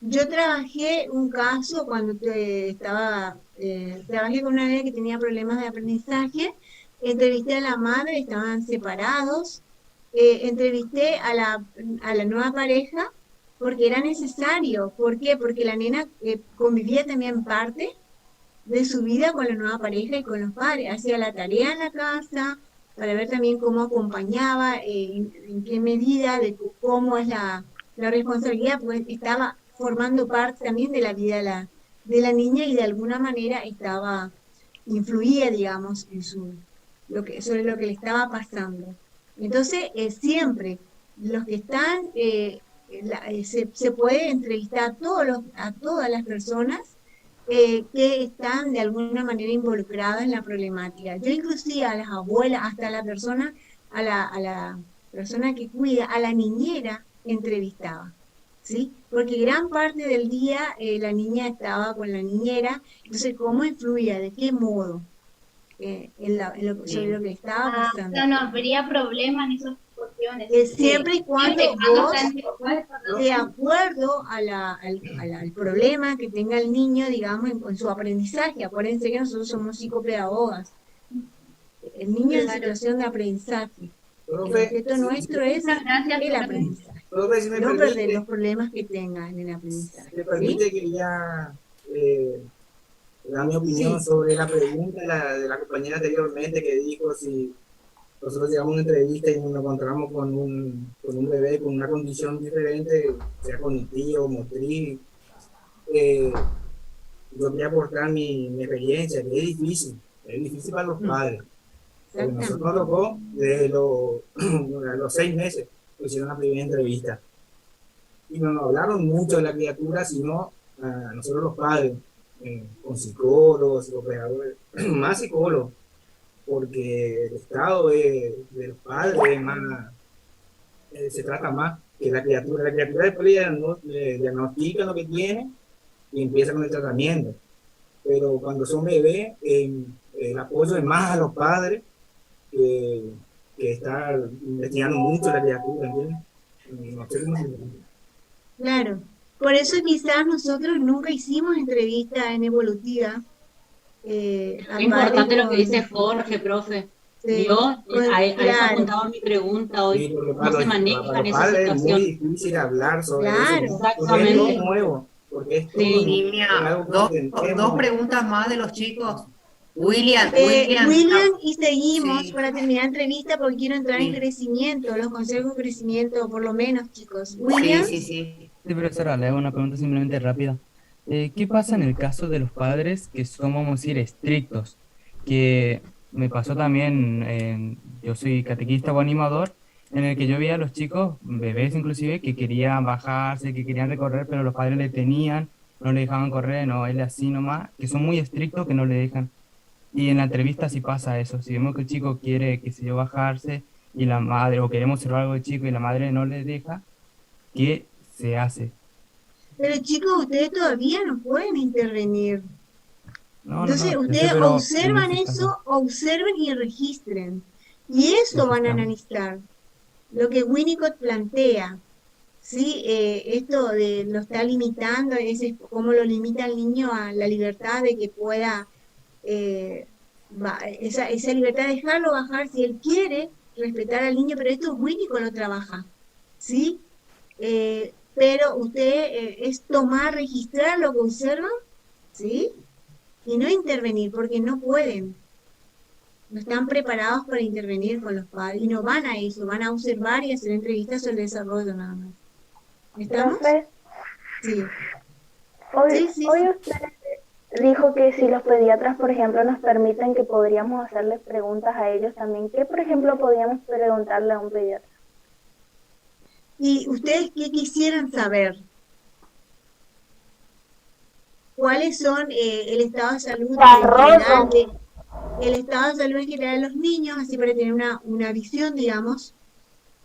Yo trabajé un caso cuando trabajé con una niña que tenía problemas de aprendizaje, entrevisté a la madre, estaban separados, entrevisté a la nueva pareja porque era necesario. ¿Por qué? Porque la nena convivía también parte de su vida con la nueva pareja y con los padres. Hacía la tarea en la casa para ver también cómo acompañaba, en qué medida, de cómo es la responsabilidad, pues estaba formando parte también de la vida de la niña y de alguna manera influía, digamos, sobre lo que le estaba pasando. Entonces, siempre los que están, se puede entrevistar a todas las personas que están de alguna manera involucradas en la problemática. Yo inclusive a las abuelas, hasta a la persona que cuida, a la niñera entrevistaba, ¿sí? Porque gran parte del día la niña estaba con la niñera, entonces cómo influía, de qué modo sobre lo Sí. que estaba Ah, o pasando. sea, no habría problema en esas cuestiones. Sí. Siempre y Siempre cuando y cuando vos, sean dispuestos, ¿no? de acuerdo al problema que tenga el niño, digamos, en su aprendizaje. Acuérdense que nosotros somos psicopedagogas. El niño en Claro. situación de aprendizaje. El Profe, objeto nuestro es Muchas gracias, el profe. aprendizaje, profe, si me no perder los permite, problemas que tenga en el aprendizaje. me ¿Sí? permite que ya da mi opinión Sí. sobre la pregunta de la compañera anteriormente que dijo si nosotros llegamos a una entrevista y nos encontramos con un bebé con una condición diferente, sea cognitiva o motriz. eh, yo quería aportar mi experiencia, que es difícil para los Mm, padres. Porque nosotros nos exactamente. tocó desde los 6 meses que hicieron la primera entrevista. Y no nos hablaron mucho de la criatura, sino a nosotros los padres, con psicólogos, psicopedagogos, más psicólogos, porque el estado de los padres es más, se trata más que la criatura. La criatura después le diagnostican lo que tiene y empieza con el tratamiento. Pero cuando son bebés, el apoyo es más a los padres que, que estar investigando mucho la criatura, ¿entiendes? No sé cómo se llama. Claro. Por eso quizás nosotros nunca hicimos entrevista en evolutiva a Qué padres importante lo que dice Jorge, profe. Yo a eso claro, apuntaba mi pregunta hoy. Sí, porque ¿Cómo se para manejan los esas padres es muy situaciones? difícil hablar sobre eso, claro, porque es todo Exactamente. sí. nuevo, porque es todo Sí. nuevo, Niña, es algo que no dos tenemos. preguntas más de los chicos. William, William, y seguimos sí, para terminar la entrevista porque quiero entrar en sí, crecimiento, los consejos de crecimiento, por lo menos, chicos. sí, William, sí, sí. Sí, profesora, le hago una pregunta simplemente rápida. ¿Qué pasa en el caso de los padres que son, vamos a decir, estrictos? Que me pasó también, yo soy catequista o animador, en el que yo veía a los chicos, bebés inclusive, que querían bajarse, que querían recorrer, pero los padres le tenían, no le dejaban correr, no, él así nomás, que son muy estrictos que no le dejan. Y en la entrevista sí pasa eso, si vemos que el chico quiere, qué sé yo, bajarse y la madre, o queremos hacer algo del chico y la madre no le deja, ¿qué se hace? pero chicos, ustedes todavía no pueden intervenir. No, no, Entonces, no, yo sé, ustedes pero en observan ese caso, eso, observen y registren. Y eso aquí van a estamos. analizar, lo que Winnicott plantea. Sí, esto de lo está limitando, cómo lo limita al niño a la libertad de que pueda, eh, esa libertad de dejarlo bajar si él quiere, respetar al niño, pero esto Winnicott lo trabaja, ¿sí? Pero usted es tomar, registrar lo que observan, ¿sí? Y no intervenir, porque no pueden, no están preparados para intervenir con los padres, y no van a eso, van a observar y hacer entrevistas sobre el desarrollo nada más. ¿Estamos? Profe, Sí, hoy, sí, sí, hoy sí. usted dijo que si los pediatras, por ejemplo, nos permiten que podríamos hacerles preguntas a ellos también. ¿Qué, por ejemplo, podríamos preguntarle a un pediatra? ¿Y ustedes qué quisieran saber? ¿Cuáles son el estado de salud en Desarrollo. general el estado de salud en general de los niños, así para tener una visión, digamos,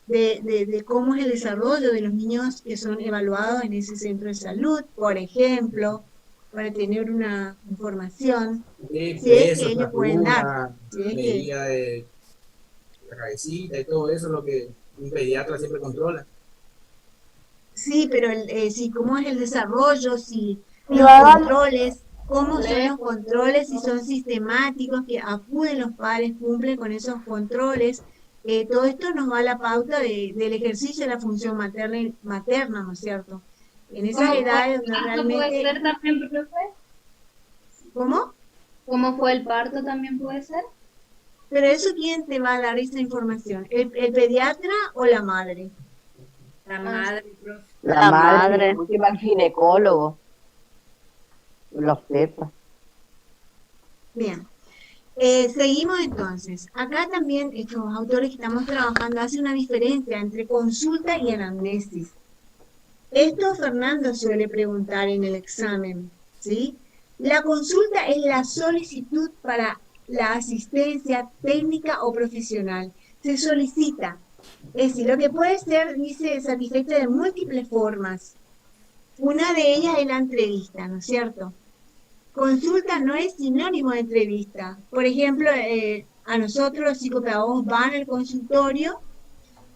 de cómo es el desarrollo de los niños que son evaluados en ese centro de salud, por ejemplo, para tener una información, Sí, si es que peso, ellos pueden dar, estatura, si es que, medida de la cabecita y todo eso, es lo que un pediatra siempre controla. Sí, pero sí, cómo es el desarrollo, si Y los va controles, cómo son los controles, si son sistemáticos, que acuden los padres, cumplen con esos controles. Todo esto nos va a la pauta del ejercicio de la función materna, ¿no es cierto? En esas ¿Cómo fue edades el donde parto puede realmente, ser también, profe? ¿cómo? ¿Cómo fue el parto también puede ser? Pero eso, ¿quién te va a dar esa información? ¿El pediatra o la madre? La Ah, madre, profe. La madre, última el ginecólogo, los pepas. Bien. Seguimos entonces. Acá también estos autores que estamos trabajando hacen una diferencia entre consulta y anamnesis. Esto Fernando suele preguntar en el examen, ¿sí? La consulta es la solicitud para la asistencia técnica o profesional. Se solicita. Es decir, lo que puede ser, dice, satisfecha de múltiples formas. Una de ellas es la entrevista, ¿no es cierto? Consulta no es sinónimo de entrevista. Por ejemplo, a nosotros los psicopedagogos van al consultorio,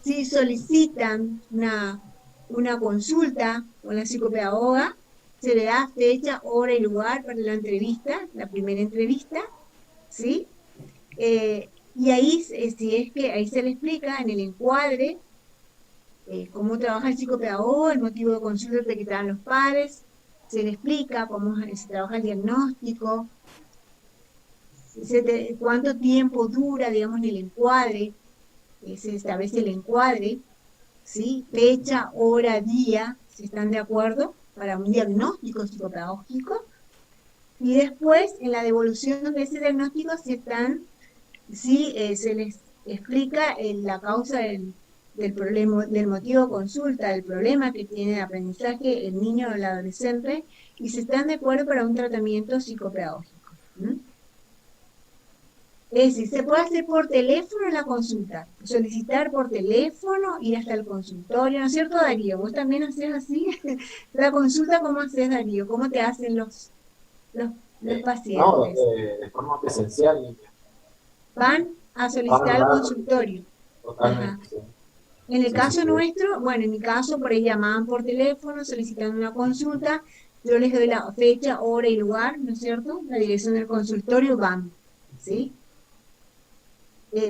si solicitan una consulta con la psicopedagoga, se le da fecha, hora y lugar para la entrevista, la primera entrevista, ¿sí? Y ahí, si es que ahí se le explica en el encuadre cómo trabaja el psicopedagogo, el motivo de consulta que te dan los padres, se le explica cómo se trabaja el diagnóstico, cuánto tiempo dura, digamos, en el encuadre, se establece el encuadre, ¿sí? Fecha, hora, día, si están de acuerdo, para un diagnóstico psicopedagógico. Y después, en la devolución de ese diagnóstico, se les explica la causa del problema, del motivo de consulta, del problema que tiene de aprendizaje el niño o el adolescente, y se están de acuerdo para un tratamiento psicopedagógico. Es decir, se puede hacer por teléfono la consulta, solicitar por teléfono, ir hasta el consultorio, ¿no es cierto, Darío? ¿Vos también haces así? La consulta, ¿cómo haces, Darío? ¿Cómo te hacen los No, pacientes? de forma presencial, Van a solicitar al consultorio. Ajá. totalmente. Sí. En el Sí, caso sí. nuestro, bueno, en mi caso, por ahí llamaban por teléfono solicitando una consulta, yo les doy la fecha, hora y lugar, ¿no es cierto? La dirección del consultorio, van, ¿sí?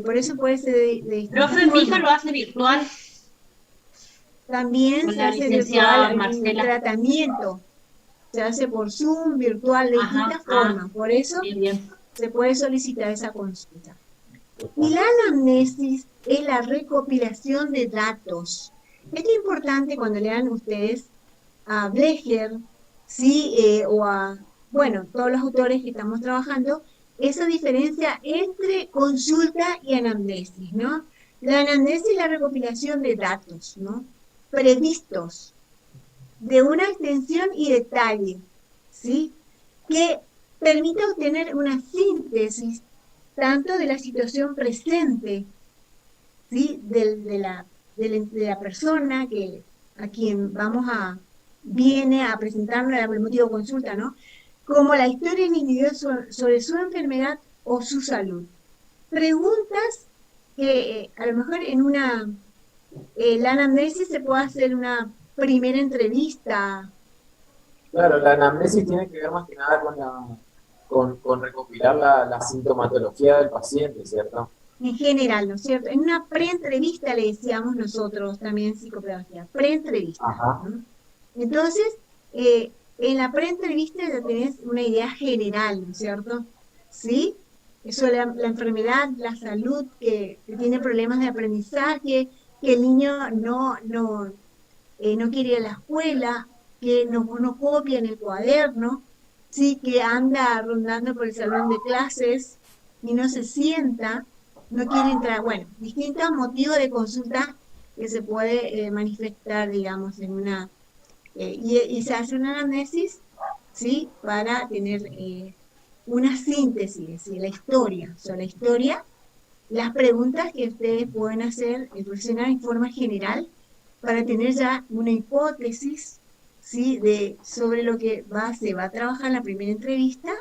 Por eso puede ser de distintas Profe, mi hija formas. lo hace virtual También con se la hace licenciada virtual el Marcela. tratamiento, se hace por Zoom, virtual, de distintas formas. Por eso Bien, bien. se puede solicitar esa consulta. Y la anamnesis es la recopilación de datos. Esto es importante cuando lean ustedes a Blecher, ¿sí? O a, bueno, todos los autores que estamos trabajando, esa diferencia entre consulta y anamnesis, ¿no? La anamnesis es la recopilación de datos, ¿no? Previstos, de una extensión y detalle, ¿sí? Que permite obtener una síntesis tanto de la situación presente, ¿sí? De la persona a quien viene a presentarnos el motivo de consulta, ¿no? Como la historia individual sobre su enfermedad o su salud. Preguntas que a lo mejor la anamnesis se puede hacer una primera entrevista. Claro, la anamnesis tiene que ver más que nada con recopilar la sintomatología del paciente, ¿cierto? En general, ¿no es cierto? En una preentrevista le decíamos nosotros también en psicopedagogía, preentrevista, ¿no? Entonces, en la preentrevista ya tenés una idea general, ¿no es cierto? ¿Sí? Eso, la enfermedad, la salud, que tiene problemas de aprendizaje, que el niño no quiere ir a la escuela, que no copia en el cuaderno, ¿sí? Que anda rondando por el salón de clases y no se sienta, no quiere entrar. Bueno, distintos motivos de consulta que se puede manifestar, digamos, y se hace una anamnesis, ¿sí? Para tener una síntesis, ¿sí? La historia, sobre la historia, las preguntas que ustedes pueden hacer el profesional en forma general para tener ya una hipótesis, ¿sí? Sobre lo que se va a trabajar en la primera entrevista,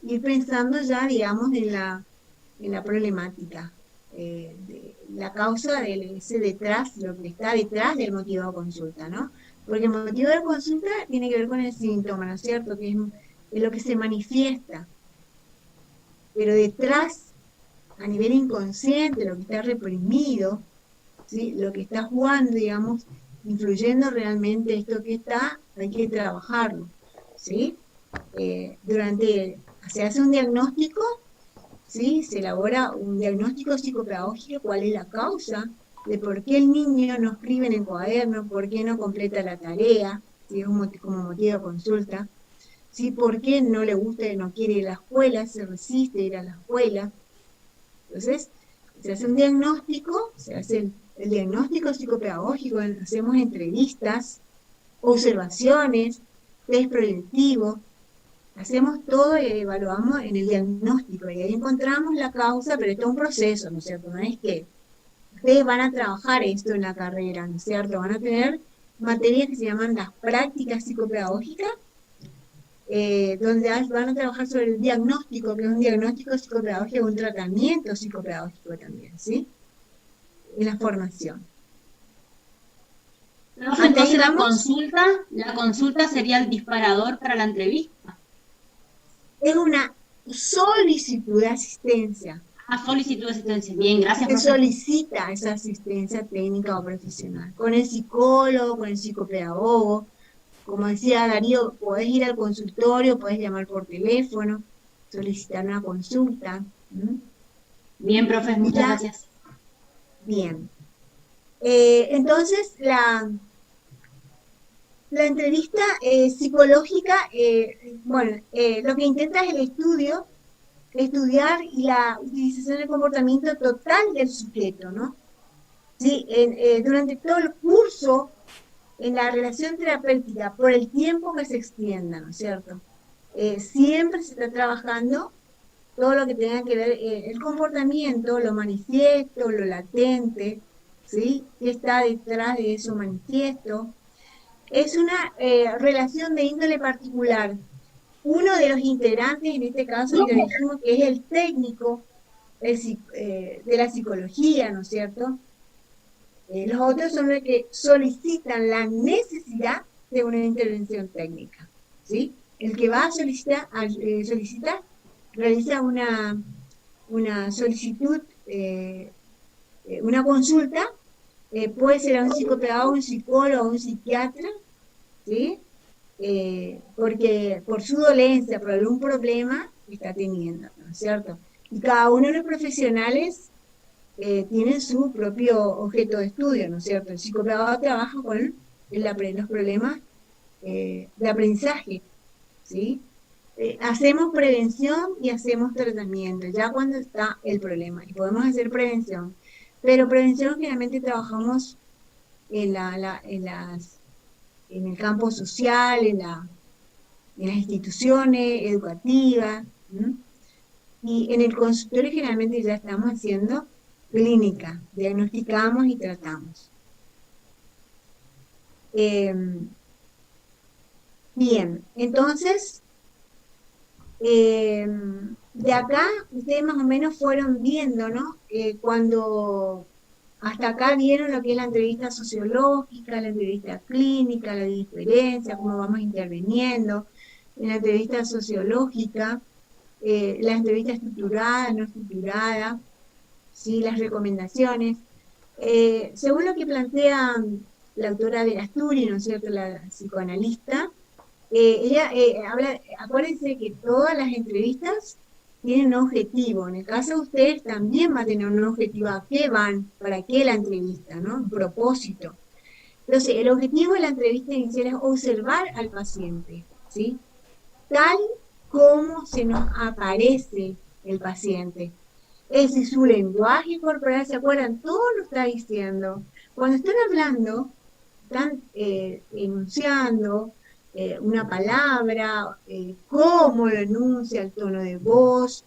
ir pensando ya, digamos, en la problemática, de la causa de ese detrás, lo que está detrás del motivo de consulta, ¿no? Porque el motivo de consulta tiene que ver con el síntoma, ¿no es cierto? Que es lo que se manifiesta. Pero detrás, a nivel inconsciente, lo que está reprimido, ¿sí? Lo que está jugando, digamos, influyendo realmente esto que está, hay que trabajarlo, ¿sí? Se hace un diagnóstico, ¿sí? Se elabora un diagnóstico psicopedagógico, cuál es la causa de por qué el niño no escribe en el cuaderno, por qué no completa la tarea, ¿sí? Como motivo de consulta, ¿sí? Por qué no le gusta, no quiere ir a la escuela, se resiste a ir a la escuela. Entonces, se hace un diagnóstico, se hace el diagnóstico psicopedagógico, hacemos entrevistas, observaciones, test proyectivos, hacemos todo y evaluamos en el diagnóstico y ahí encontramos la causa, pero esto es un proceso, ¿no es cierto? No es que ustedes van a trabajar esto en la carrera, ¿no es cierto? Van a tener materias que se llaman las prácticas psicopedagógicas, donde van a trabajar sobre el diagnóstico, que es un diagnóstico psicopedagógico, un tratamiento psicopedagógico también, ¿sí? En la formación. Profe, entonces la consulta sería el disparador para la entrevista. Es una solicitud de asistencia. Solicitud de asistencia. Bien, gracias, Se profe. solicita esa asistencia técnica o profesional. Con el psicólogo, con el psicopedagogo. Como decía Darío, podés ir al consultorio, podés llamar por teléfono, solicitar una consulta. Bien, profe, muchas gracias. Bien. Entonces, la entrevista psicológica, lo que intenta es el estudiar y la utilización del comportamiento total del sujeto, ¿no? ¿Sí? Durante todo el curso, en la relación terapéutica, por el tiempo que se extienda, ¿no es cierto? Siempre se está trabajando todo lo que tenga que ver el comportamiento, lo manifiesto, lo latente, ¿sí? ¿Qué está detrás de eso manifiesto? Es una relación de índole particular. Uno de los integrantes, en este caso, ya dijimos que es el técnico de la psicología, ¿no es cierto? Los otros son los que solicitan la necesidad de una intervención técnica, ¿sí? El que va a solicitar realiza una solicitud, una consulta, puede ser a un psicopedagogo, un psicólogo, un psiquiatra, ¿sí? Porque por su dolencia, por algún problema que está teniendo, ¿no es cierto? Y cada uno de los profesionales tienen su propio objeto de estudio, ¿no es cierto? El psicopedagogo trabaja con los problemas de aprendizaje, ¿sí? Hacemos prevención y hacemos tratamiento, ya cuando está el problema, y podemos hacer prevención. Pero prevención generalmente trabajamos en el campo social, en las instituciones educativas, ¿sí? Y en el consultorio generalmente ya estamos haciendo clínica, diagnosticamos y tratamos. Bien, entonces, de acá ustedes más o menos fueron viendo, ¿no? Cuando hasta acá vieron lo que es la entrevista sociológica, la entrevista clínica, la diferencia, cómo vamos interviniendo. En la entrevista sociológica, la entrevista estructurada, no estructurada, ¿sí? Las recomendaciones. Según lo que plantea la autora de Asturi, ¿no es cierto?, la psicoanalista, ella habla, acuérdense que todas las entrevistas tienen un objetivo. En el caso de ustedes también va a tener un objetivo. ¿A qué van? ¿Para qué la entrevista? ¿No? Un propósito. Entonces, el objetivo de la entrevista inicial es observar al paciente, ¿sí? Tal como se nos aparece el paciente. Es decir, su lenguaje corporal, ¿se acuerdan? Todo lo está diciendo. Cuando están hablando, están enunciando una palabra, cómo lo enuncia, el tono de voz,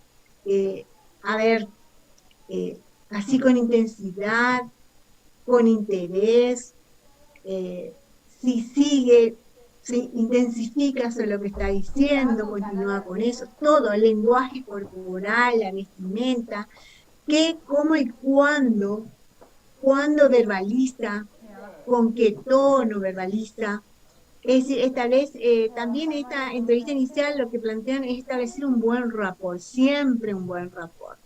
así con intensidad, con interés, si sigue, si intensifica sobre lo que está diciendo, continúa con eso, todo, el lenguaje corporal, la vestimenta, qué, cómo y cuándo verbaliza, con qué tono verbaliza. Es decir, también esta entrevista inicial lo que plantean es establecer un buen rapport, siempre un buen rapport.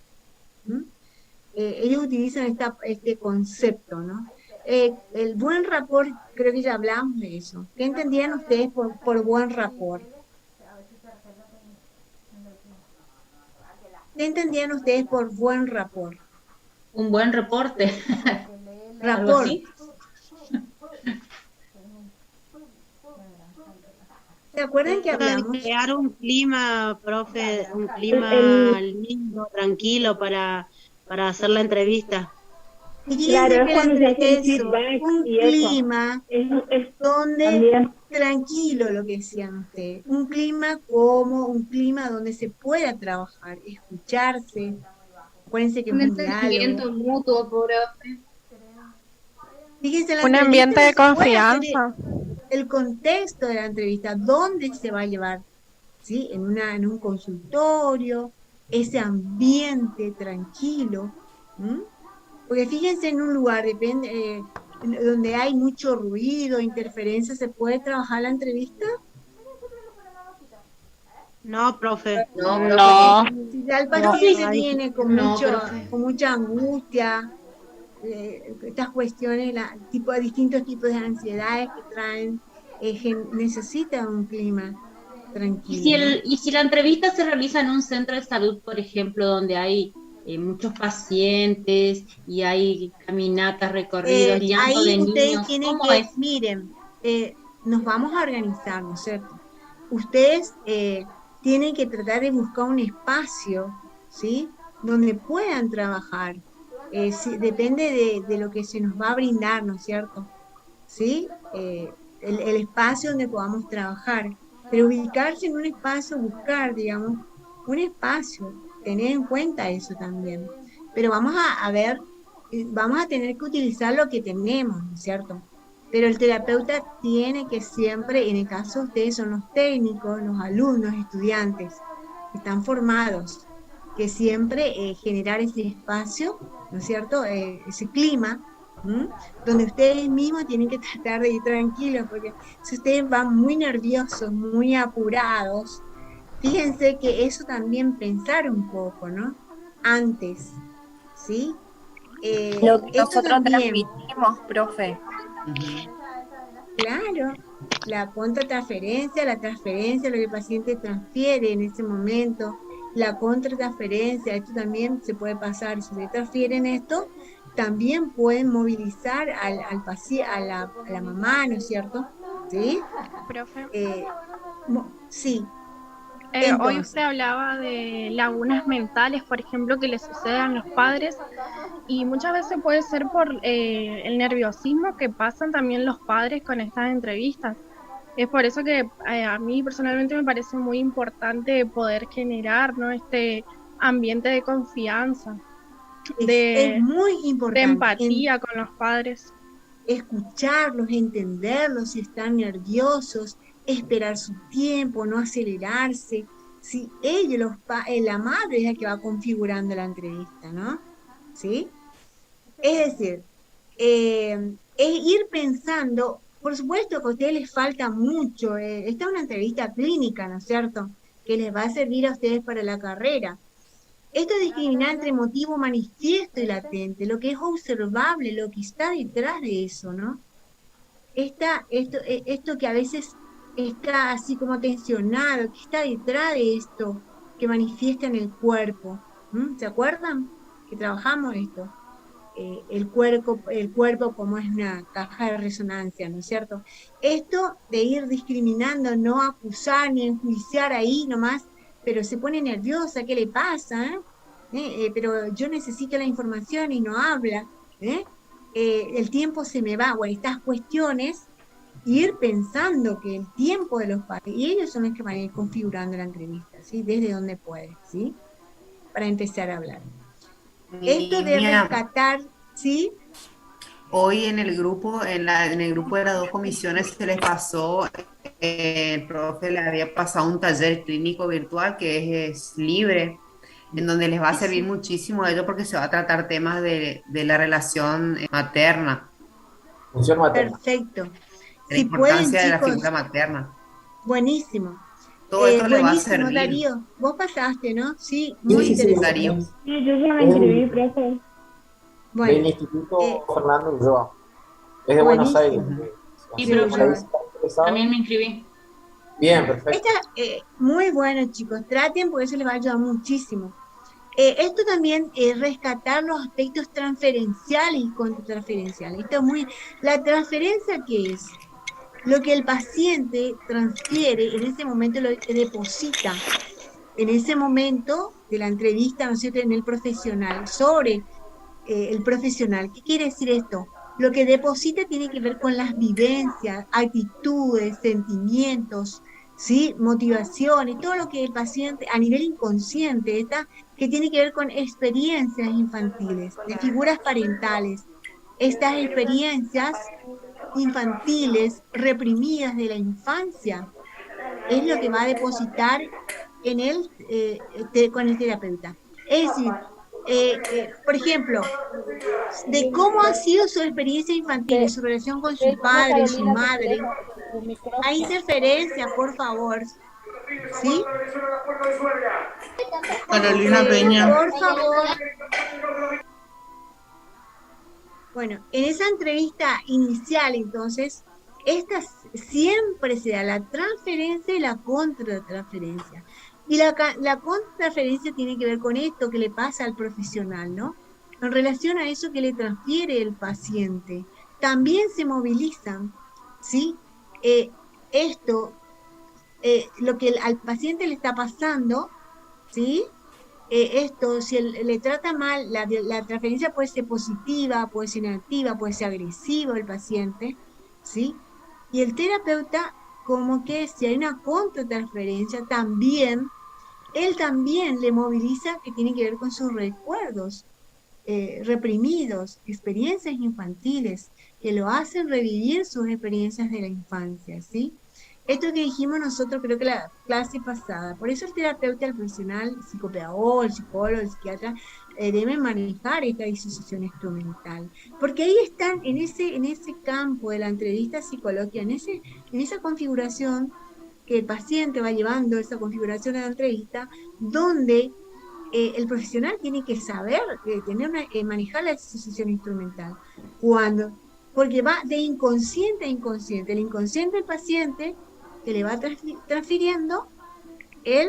Ellos utilizan este concepto, ¿no? El buen rapport, creo que ya hablamos de eso. ¿Qué entendían ustedes por buen rapport? ¿Qué entendían ustedes por buen rapport? Un buen reporte. ¿Algo Rapport. así? ¿Se acuerdan que hablamos? Crear un clima, profe, un clima lindo, tranquilo para hacer la entrevista. Fíjense Claro, que es cuando se hace el eso, feedback un y eso. clima Es donde también. tranquilo, lo que decían ustedes, un clima como un clima donde se pueda trabajar, escucharse. Acuérdense que es Un un entendimiento diálogo. mutuo, profe. Fíjense, la Un entrevista ambiente de no se puede hacer confianza. el contexto de la entrevista, dónde se va a llevar, ¿sí? En un consultorio, ese ambiente tranquilo. Porque fíjense, en un lugar donde hay mucho ruido, interferencia, ¿se puede trabajar la entrevista? No, profe. No, No. Si ya el No, paciente ay, viene no, profe. con mucha angustia, estas cuestiones, distintos tipos de ansiedades que traen, necesita un clima tranquilo, ¿no? Y si la entrevista se realiza en un centro de salud, por ejemplo, donde hay muchos pacientes y hay caminatas, recorridos, llanto Ahí de ustedes niños, tienen ¿cómo que, es? miren, nos vamos a organizar, ¿no es cierto? Ustedes tienen que tratar de buscar un espacio, ¿sí? Donde puedan trabajar. Depende de lo que se nos va a brindar, ¿no es cierto? ¿Sí? El espacio donde podamos trabajar. Pero ubicarse en un espacio, buscar, digamos, un espacio, tener en cuenta eso también. Pero vamos a ver, vamos a tener que utilizar lo que tenemos, ¿no es cierto? Pero el terapeuta tiene que siempre, en el caso de ustedes son los técnicos, los alumnos, estudiantes, que están formados, que siempre generar ese espacio, ¿no es cierto? Ese clima, donde ustedes mismos tienen que tratar de ir tranquilos, porque si ustedes van muy nerviosos, muy apurados, fíjense que eso también pensar un poco, ¿no? Antes, ¿sí? Lo que Esto nosotros también, transmitimos, profe. claro, la contratransferencia, la transferencia, lo que el paciente transfiere en ese momento, la contratransferencia, esto también se puede pasar, si se transfieren esto, también pueden movilizar al paciente, a la mamá, ¿no es cierto? ¿Sí? Profe. Sí. Hoy Entonces, usted hablaba de lagunas mentales, por ejemplo, que le suceden a los padres, y muchas veces puede ser por el nerviosismo que pasan también los padres con estas entrevistas. Es por eso que a mí personalmente me parece muy importante poder generar, ¿no?, este ambiente de confianza, es muy de importante empatía con los padres. escucharlos, entenderlos si están nerviosos, esperar su tiempo, no acelerarse. Si la madre es la que va configurando la entrevista, ¿no? ¿Sí? Es decir, es ir pensando, por supuesto que a ustedes les falta mucho, esta es una entrevista clínica, ¿no es cierto? Que les va a servir a ustedes para la carrera. Esto es discriminar entre motivo manifiesto y latente, lo que es observable, lo que está detrás de eso, ¿no? Esto que a veces está así como tensionado, que está detrás de esto que manifiesta en el cuerpo. ¿Se acuerdan que trabajamos esto? El cuerpo como es una caja de resonancia, ¿no es cierto? Esto de ir discriminando, no acusar ni enjuiciar ahí nomás, pero se pone nerviosa, ¿qué le pasa? Pero yo necesito la información y no habla, el tiempo se me va, bueno, estas cuestiones, ir pensando que el tiempo de los padres, y ellos son los que van a ir configurando la entrevista, ¿sí? Desde donde pueden, ¿sí? Para empezar a hablar. Esto de rescatar, ¿sí? Hoy en el grupo, en el grupo de las dos comisiones se les pasó, el profe le había pasado un taller clínico virtual que es libre, en donde les va a servir muchísimo a ellos porque se va a tratar temas de la relación materna. Función materna. Perfecto. La Si pueden, importancia de la chicos, figura materna. buenísimo. Todo esto le va a Buenísimo, servir. Darío. Vos pasaste, ¿no? Sí, muy Sí, interesante. Darío. Sí, yo ya me inscribí, profe. Del Bueno, Instituto Fernando Ulloa. Es de Buenos Aires. buenísimo. Sí, Sí, profe, yo- Por ahí está interesado. también me inscribí. Bien, perfecto. Esta, muy bueno, chicos. Traten porque eso les va a ayudar muchísimo. Esto también es rescatar los aspectos transferenciales y contratransferenciales. Esto es muy. La transferencia, ¿qué es? Lo que el paciente transfiere en ese momento, lo deposita en ese momento de la entrevista, ¿no es cierto?, en el profesional, sobre el profesional. ¿Qué quiere decir esto? Lo que deposita tiene que ver con las vivencias, actitudes, sentimientos, ¿sí? Motivaciones, todo lo que el paciente a nivel inconsciente está, que tiene que ver con experiencias infantiles, de figuras parentales. Estas experiencias infantiles reprimidas de la infancia es lo que va a depositar en él con el terapeuta. Es decir, por ejemplo, de cómo ha sido su experiencia infantil, su relación con su padre, su madre. Hay interferencia, por favor. ¿Sí? Carolina Peña. Por favor. Bueno, en esa entrevista inicial, entonces, esta siempre se da la transferencia y la contratransferencia. Y la contratransferencia tiene que ver con esto que le pasa al profesional, ¿no? En relación a eso que le transfiere el paciente. También se movilizan, ¿sí? Lo que al paciente le está pasando, ¿sí? Esto, si le trata mal, la transferencia puede ser positiva, puede ser negativa, puede ser agresivo el paciente, ¿sí? Y el terapeuta, como que si hay una contratransferencia, también, él también le moviliza que tiene que ver con sus recuerdos reprimidos, experiencias infantiles, que lo hacen revivir sus experiencias de la infancia, ¿sí? Esto que dijimos nosotros creo que la clase pasada, por eso el terapeuta, el profesional, el psicopedagogo, el psicólogo, el psiquiatra, deben manejar esta disociación instrumental, porque ahí están en ese campo de la entrevista psicológica, en esa configuración que el paciente va llevando, esa configuración de la entrevista, donde el profesional tiene que saber manejar la disociación instrumental, porque va de inconsciente a inconsciente, el inconsciente del paciente que le va transfiriendo el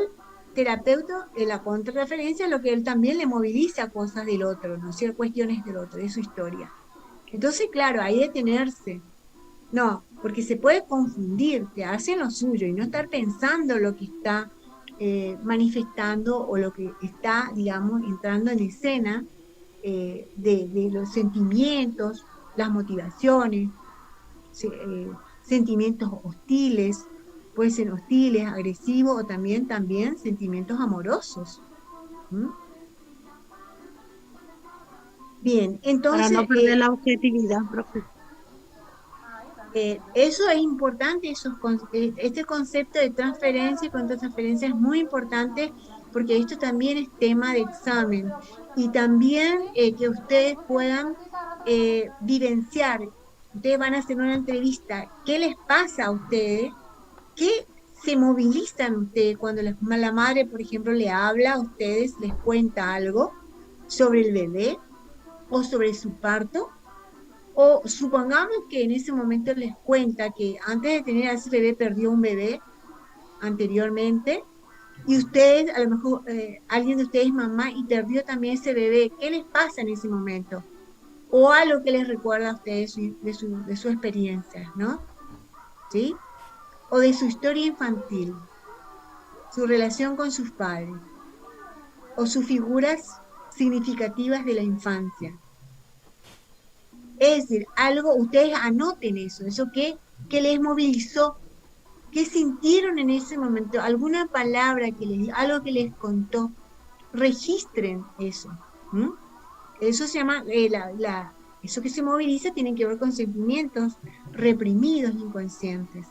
terapeuta de la contrarreferencia, lo que él también le moviliza cosas del otro, ¿no? Ciertas cuestiones del otro, de su historia. Entonces, claro, ahí detenerse. No, porque se puede confundir, te hacen lo suyo y no estar pensando lo que está manifestando o lo que está, digamos, entrando en escena de los sentimientos, las motivaciones, sentimientos hostiles, pueden ser hostiles, agresivos o también sentimientos amorosos. ¿Mm? Bien, entonces... Para no perder la objetividad, profe. Eso es importante, este concepto de transferencia y contratransferencia es muy importante porque esto también es tema de examen y también que ustedes puedan vivenciar, ustedes van a hacer una entrevista, ¿qué les pasa a ustedes? ¿Qué se movilizan ustedes cuando la madre, por ejemplo, le habla a ustedes, les cuenta algo sobre el bebé o sobre su parto? O supongamos que en ese momento les cuenta que antes de tener a ese bebé perdió un bebé anteriormente y ustedes, a lo mejor alguien de ustedes es mamá y perdió también ese bebé. ¿Qué les pasa en ese momento? O algo que les recuerda a ustedes de su experiencia, ¿no? ¿Sí? O de su historia infantil, su relación con sus padres, o sus figuras significativas de la infancia. Es decir, ustedes anoten eso que les movilizó, que sintieron en ese momento, alguna palabra que les dio, algo que les contó, registren eso. ¿Mm? Eso se llama, eso que se moviliza tiene que ver con sentimientos reprimidos, inconscientes.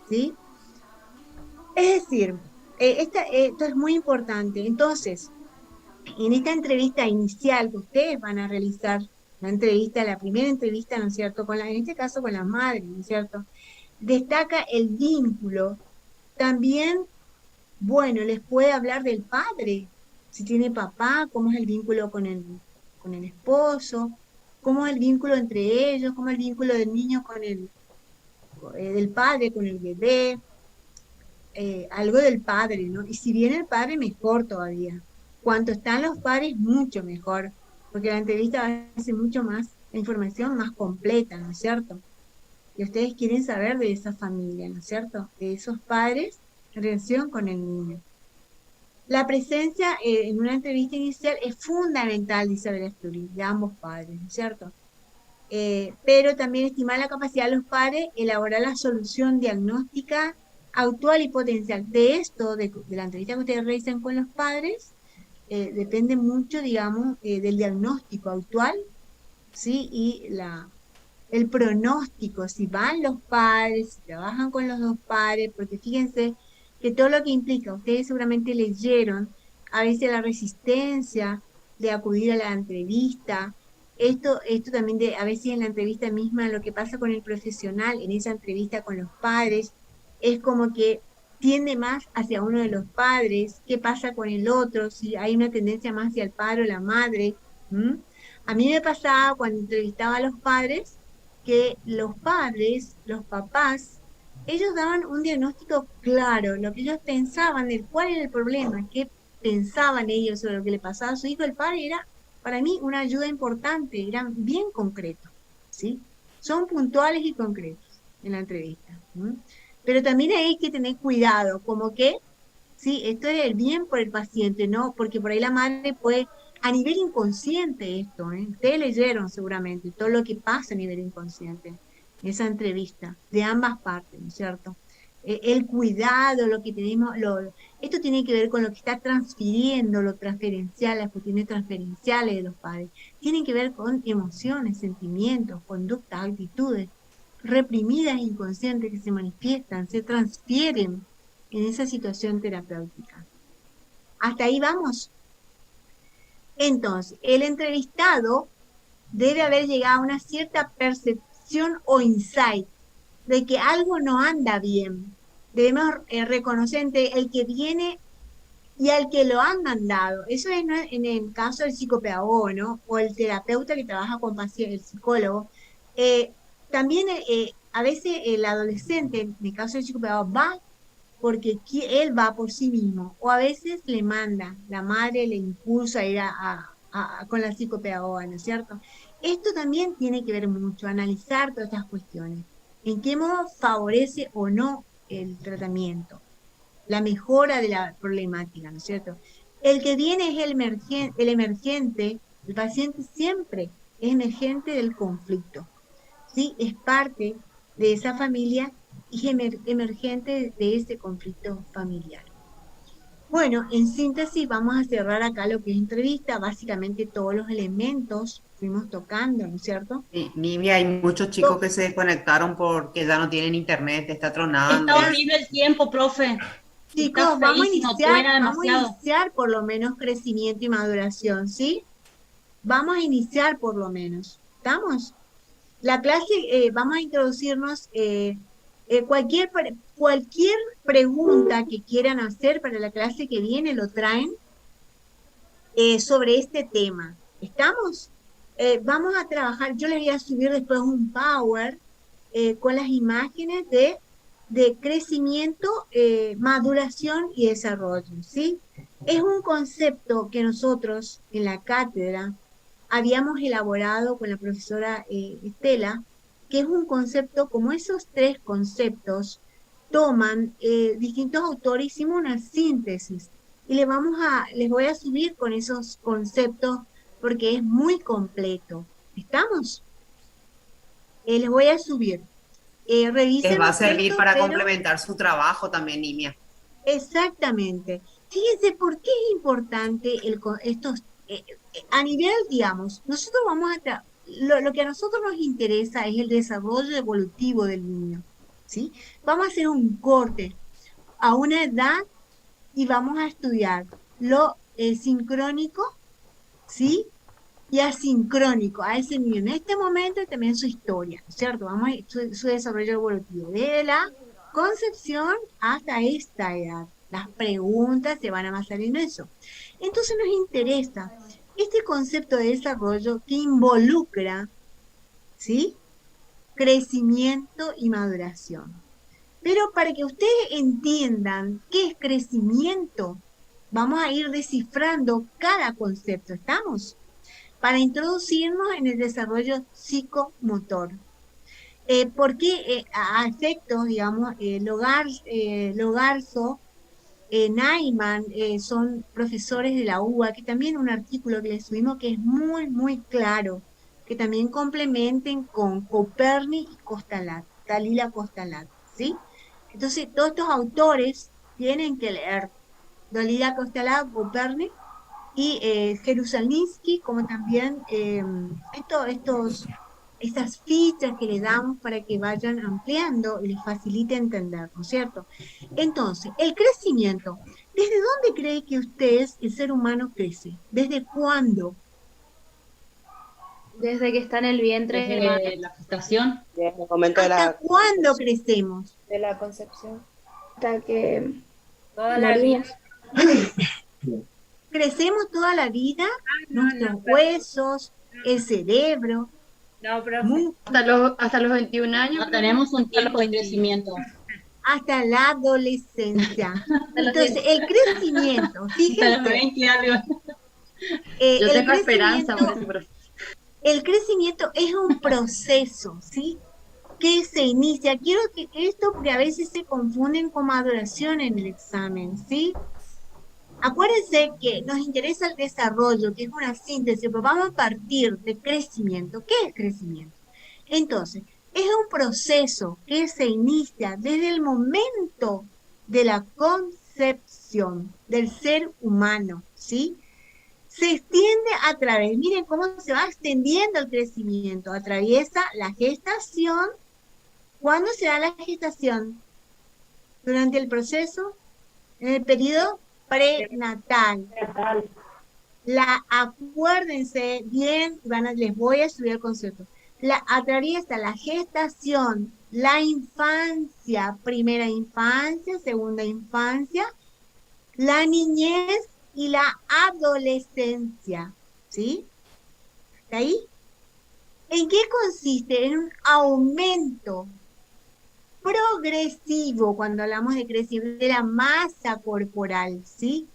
¿Sí? Es decir, esto es muy importante. Entonces, en esta entrevista inicial que ustedes van a realizar la entrevista, la primera entrevista, ¿no es cierto?, en este caso con la madre, ¿no es cierto?, destaca el vínculo. También, bueno, les puede hablar del padre, si tiene papá, cómo es el vínculo con el esposo, cómo es el vínculo entre ellos, cómo es el vínculo del niño del padre con el bebé, algo del padre, ¿no? Y si viene el padre, mejor todavía. Cuanto están los padres, mucho mejor, porque la entrevista va a ser mucho más, la información más completa, ¿no es cierto? Y ustedes quieren saber de esa familia, ¿no es cierto? De esos padres en relación con el niño. La presencia en una entrevista inicial es fundamental, dice Bella Sturing, de ambos padres, ¿no es cierto? Pero también estimar la capacidad de los padres, elaborar la solución diagnóstica actual y potencial. De esto, de la entrevista que ustedes realizan con los padres, depende mucho, digamos, del diagnóstico actual, ¿sí? Y el pronóstico, si van los padres, si trabajan con los dos padres, porque fíjense que todo lo que implica, ustedes seguramente leyeron, a veces la resistencia de acudir a la entrevista, esto también a veces en la entrevista misma, lo que pasa con el profesional en esa entrevista con los padres, es como que tiende más hacia uno de los padres, qué pasa con el otro, si hay una tendencia más hacia el padre o la madre. A mí me pasaba cuando entrevistaba a los padres, que los padres, los papás, ellos daban un diagnóstico claro, lo que ellos pensaban, de cuál era el problema, qué pensaban ellos sobre lo que le pasaba a su hijo. El padre era, para mí, una ayuda importante, eran bien concretos, ¿sí? Son puntuales y concretos en la entrevista. Pero también hay que tener cuidado, como que, sí, esto es el bien por el paciente, ¿no? Porque por ahí la madre puede, a nivel inconsciente esto, ustedes leyeron seguramente todo lo que pasa a nivel inconsciente en esa entrevista, de ambas partes, ¿no es cierto? El cuidado, lo que tenemos, esto tiene que ver con lo que está transfiriendo, lo transferencial, las cuestiones transferenciales de los padres, tienen que ver con emociones, sentimientos, conductas, actitudes reprimidas e inconscientes que se manifiestan, se transfieren en esa situación terapéutica. ¿Hasta ahí vamos? Entonces, el entrevistado debe haber llegado a una cierta percepción o insight de que algo no anda bien. Debemos reconocer entre el que viene y al que lo han mandado. Eso es en el caso del psicopedagogo, ¿no? O el terapeuta que trabaja con pacientes, el psicólogo. También a veces el adolescente, en el caso del psicopedagogo, va porque él va por sí mismo, o a veces le manda, la madre le impulsa a ir con la psicopedagoga, ¿no es cierto? Esto también tiene que ver mucho, analizar todas estas cuestiones, en qué modo favorece o no el tratamiento, la mejora de la problemática, ¿no es cierto? El que viene es el emergente, el paciente siempre es emergente del conflicto, ¿sí? Es parte de esa familia y emergente de ese conflicto familiar. Bueno, en síntesis vamos a cerrar acá lo que es entrevista, básicamente todos los elementos fuimos tocando, ¿no es cierto? Sí, Nivia, hay muchos chicos que se desconectaron porque ya no tienen internet, está tronando. Está horrible el tiempo, profe. Chicos, vamos a iniciar por lo menos crecimiento y maduración, ¿sí? Vamos a iniciar por lo menos, ¿estamos? La clase, vamos a introducirnos, cualquier pregunta que quieran hacer para la clase que viene lo traen sobre este tema. ¿Estamos? Vamos a trabajar, yo les voy a subir después un Power con las imágenes de crecimiento, maduración y desarrollo, ¿sí? Es un concepto que nosotros en la cátedra habíamos elaborado con la profesora Estela, que es un concepto, como esos tres conceptos toman distintos autores, hicimos una síntesis y les voy a subir con esos conceptos porque es muy completo. ¿Estamos? Les voy a subir. Revisen. Les va a servir para complementar su trabajo también, Nimia. Exactamente. Fíjense por qué es importante estos a nivel, digamos, nosotros vamos a lo que a nosotros nos interesa es el desarrollo evolutivo del niño, ¿sí? Vamos a hacer un corte a una edad y vamos a estudiar lo sincrónico, ¿sí? y asincrónico a ese niño en este momento y también su historia, ¿cierto? Vamos a su desarrollo evolutivo, desde la concepción hasta esta edad. Las preguntas se van a basar en eso. Entonces nos interesa este concepto de desarrollo que involucra, ¿sí?, crecimiento y maduración. Pero para que ustedes entiendan qué es crecimiento, vamos a ir descifrando cada concepto, ¿estamos? Para introducirnos en el desarrollo psicomotor. Porque a efectos, digamos, Logarzo, Naiman, son profesores de la UBA, que también un artículo que les subimos que es muy, muy claro, que también complementen con Copernic y Costalat, Dalila Costalat, ¿sí? Entonces, todos estos autores tienen que leer Dalila Costalat, Copernic y Jerusalensky, como también estas fichas que le damos para que vayan ampliando y les facilite entender, ¿no es cierto? Entonces, el crecimiento, ¿desde dónde cree que ustedes, el ser humano, crece? ¿Desde cuándo? Desde que está en el vientre de madre. Desde la gestación. Desde el momento ¿Hasta cuándo crecemos? De la concepción. Hasta que Toda la vida. Crecemos toda la vida, nuestros huesos, el cerebro. No, pero hasta los 21 años. No tenemos un tiempo de crecimiento. Hasta la adolescencia. Entonces, el crecimiento, fíjense. Yo tengo esperanza por ese proceso. El crecimiento es un proceso, ¿sí?, que se inicia. Quiero que esto, porque a veces se confunden con maduración en el examen, ¿sí? Acuérdense que nos interesa el desarrollo, que es una síntesis, pero vamos a partir de crecimiento. ¿Qué es crecimiento? Entonces, es un proceso que se inicia desde el momento de la concepción del ser humano, ¿sí? Se extiende a través, miren cómo se va extendiendo el crecimiento, atraviesa la gestación. ¿Cuándo se da la gestación? Durante el proceso, en el periodo prenatal. Acuérdense bien, les voy a subir el concepto. Atraviesa la gestación, la infancia, primera infancia, segunda infancia, la niñez y la adolescencia, ¿sí? ¿Está ahí? ¿En qué consiste? En un aumento progresivo, cuando hablamos de crecimiento, de la masa corporal, ¿sí?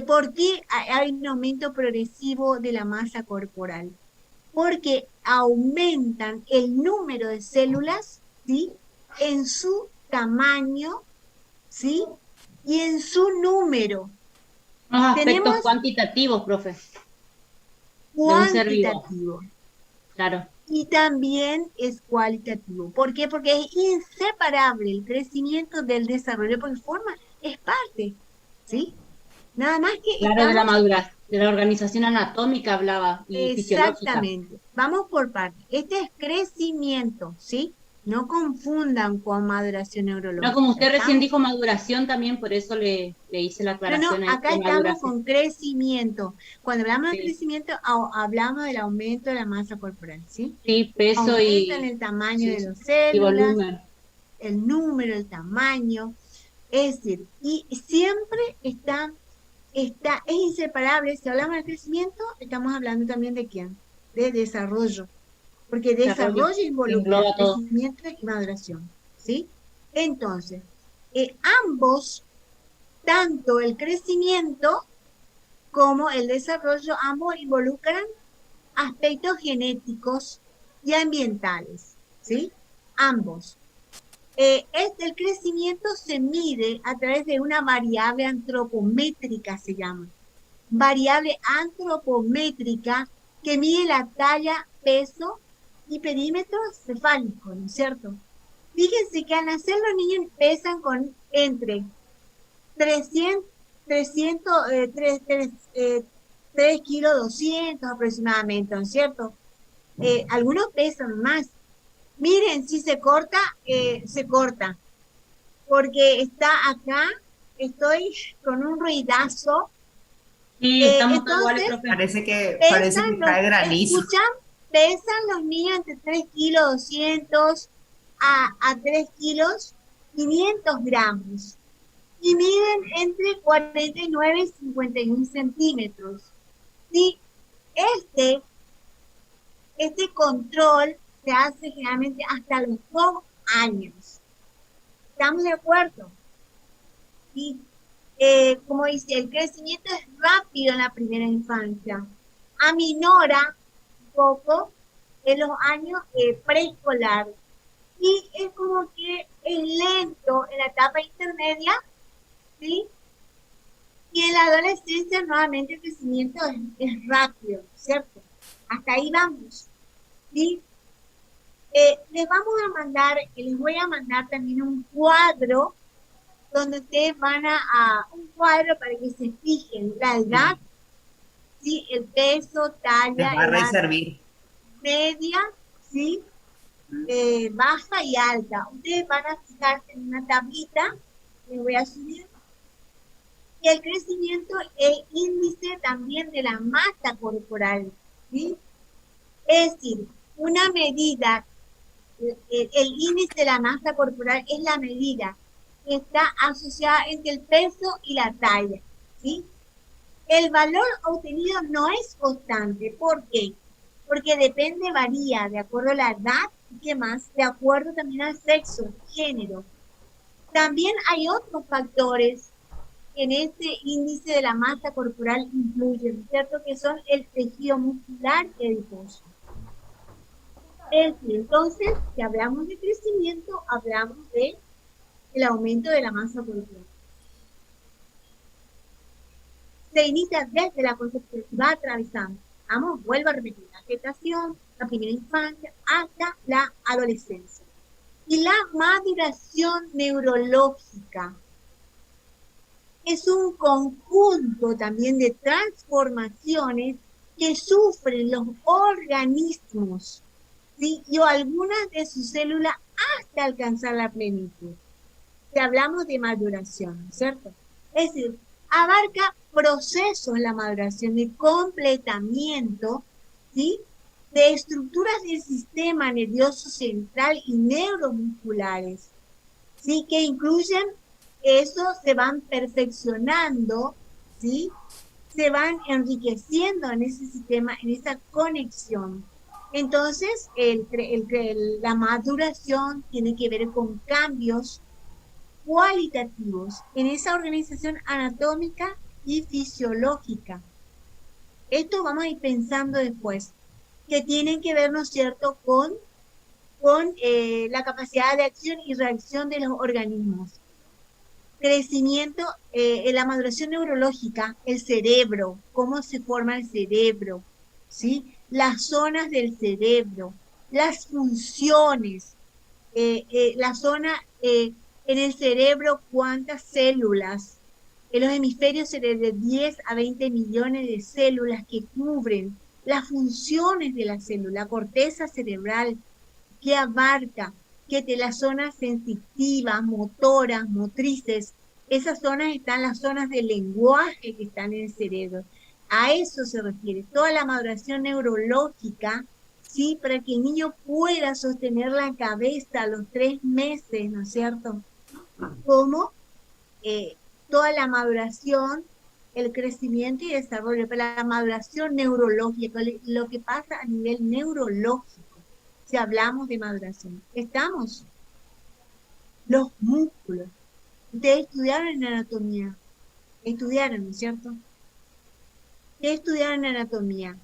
¿Por qué hay un aumento progresivo de la masa corporal? Porque aumentan el número de células, ¿sí?, en su tamaño, ¿sí?, y en su número. Aspectos cuantitativos, profe. Cuantitativo. Claro. Y también es cualitativo. ¿Por qué? Porque es inseparable el crecimiento del desarrollo, porque es parte, ¿sí? Nada más que... Claro, de la madurez, de la organización anatómica hablaba. Y exactamente. Vamos por partes. Este es crecimiento, ¿sí? No confundan con maduración neurológica. No, como usted recién dijo maduración también, por eso le hice la aclaración. No, acá estamos con crecimiento. Cuando hablamos de crecimiento, hablamos del aumento de la masa corporal, ¿sí? Sí, peso aumentan el tamaño de los células, y volumen. El número, el tamaño. Es decir, y siempre es inseparable. Si hablamos de crecimiento, estamos hablando también de ¿quién? De desarrollo. Porque desarrollo involucra crecimiento y maduración, ¿sí? Entonces, ambos, tanto el crecimiento como el desarrollo, ambos involucran aspectos genéticos y ambientales, ¿sí? Ambos. El crecimiento se mide a través de una variable antropométrica, se llama. Variable antropométrica que mide la talla, peso y perímetro cefálico, ¿no es cierto? Fíjense que al nacer los niños pesan entre 3 kilos 200 aproximadamente, ¿no es cierto? Algunos pesan más. Miren, si se corta, porque está acá, estoy con un ruidazo Sí, estamos iguales, Entonces, profe. Parece que pesan cae granizo. pesan los niños entre 3 kilos 200 a 3 kilos 500 gramos y miden entre 49 y 51 centímetros. ¿Sí? Este control se hace generalmente hasta los 2 años. ¿Estamos de acuerdo? ¿Sí? Como dice, el crecimiento es rápido en la primera infancia. Aminora un poco en los años preescolar. Y es como que es lento en la etapa intermedia, ¿sí? Y en la adolescencia nuevamente el crecimiento es rápido, ¿cierto? Hasta ahí vamos, ¿sí? Les voy a mandar también un cuadro donde ustedes van un cuadro para que se fijen la edad, ¿sí? El peso, talla, Les va a edad reservir. media, ¿sí? Baja y alta. Ustedes van a fijarse en una tablita, les voy a subir, y el crecimiento es índice también de la masa corporal, ¿sí? Es decir, una medida, el índice de la masa corporal es la medida que está asociada entre el peso y la talla, ¿sí? El valor obtenido no es constante. ¿Por qué? Porque depende, varía de acuerdo a la edad y qué más, de acuerdo también al sexo, género. También hay otros factores que en este índice de la masa corporal influyen, ¿cierto? Que son el tejido muscular y adiposo. Es decir, entonces, si hablamos de crecimiento, hablamos de el aumento de la masa corporal. Se inicia desde la concepción, va atravesando. Vamos, vuelvo a repetir, la gestación, la primera infancia, hasta la adolescencia. Y la maduración neurológica es un conjunto también de transformaciones que sufren los organismos, ¿sí? Y algunas de sus células hasta alcanzar la plenitud. Si hablamos de maduración, ¿cierto? Es decir, abarca procesos la maduración de completamiento, ¿sí? De estructuras del sistema nervioso central y neuromusculares, ¿sí? Que incluyen eso, se van perfeccionando, ¿sí? Se van enriqueciendo en ese sistema, en esa conexión. Entonces, la maduración tiene que ver con cambios cualitativos en esa organización anatómica y fisiológica. Esto vamos a ir pensando después, que tienen que ver, ¿no es cierto?, con la capacidad de acción y reacción de los organismos. Crecimiento, en la maduración neurológica, el cerebro, cómo se forma el cerebro, ¿sí? Las zonas del cerebro, las funciones, la zona en el cerebro, cuántas células, en los hemisferios de 10 a 20 millones de células que cubren las funciones de la célula, la corteza cerebral, que abarca, que de las zonas sensitivas, motoras, motrices, esas zonas están las zonas del lenguaje que están en el cerebro. A eso se refiere, toda la maduración neurológica, ¿sí? Para que el niño pueda sostener la cabeza a los 3 meses, ¿no es cierto? Como toda la maduración, el crecimiento y desarrollo, pero la maduración neurológica, lo que pasa a nivel neurológico, si hablamos de maduración. ¿Estamos? Los músculos. Ustedes estudiaron en anatomía. Estudiaron, ¿no es cierto? ¿Qué estudiaron en anatomía?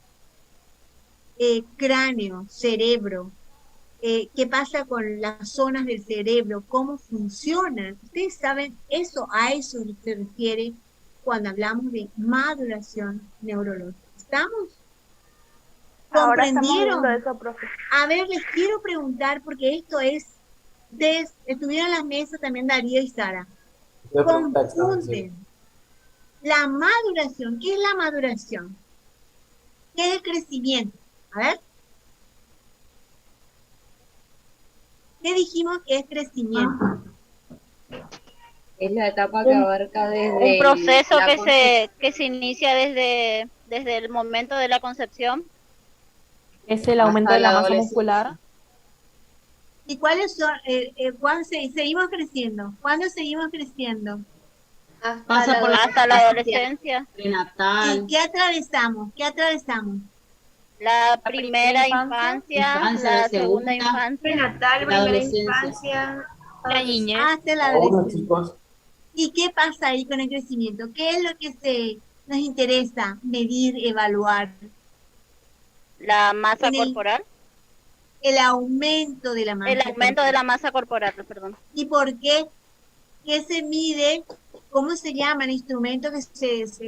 Cráneo, cerebro. ¿Qué pasa con las zonas del cerebro? ¿Cómo funcionan? Ustedes saben, a eso se refiere cuando hablamos de maduración neurológica. ¿Estamos? ¿Comprendieron? Eso, profe. A ver, les quiero preguntar, porque esto es, estuvieron en las mesas también Darío y Sara. Confunden la maduración. ¿Qué es la maduración? ¿Qué es el crecimiento? A ver. ¿Qué dijimos que es crecimiento? Es la etapa que Un, abarca un desde proceso la que se inicia desde el momento de la concepción. Es el aumento hasta de la la masa adolescencia. muscular. ¿Y cuáles son? ¿Cuándo seguimos creciendo? ¿Cuándo seguimos creciendo? Pasa por la Hasta la adolescencia. prenatal, ¿Y qué atravesamos? ¿Qué atravesamos? La primera infancia, la segunda infancia, Prenatal, la primera adolescencia. infancia, La niñez. Hasta la Bueno, adolescencia. chicos, ¿Y qué pasa ahí con el crecimiento? ¿Qué es lo que nos interesa medir, evaluar? la masa En el- corporal, El aumento de la masa. el aumento de la masa corporal, perdón. ¿Y por qué? ¿Qué se mide? ¿Cómo se llama el instrumento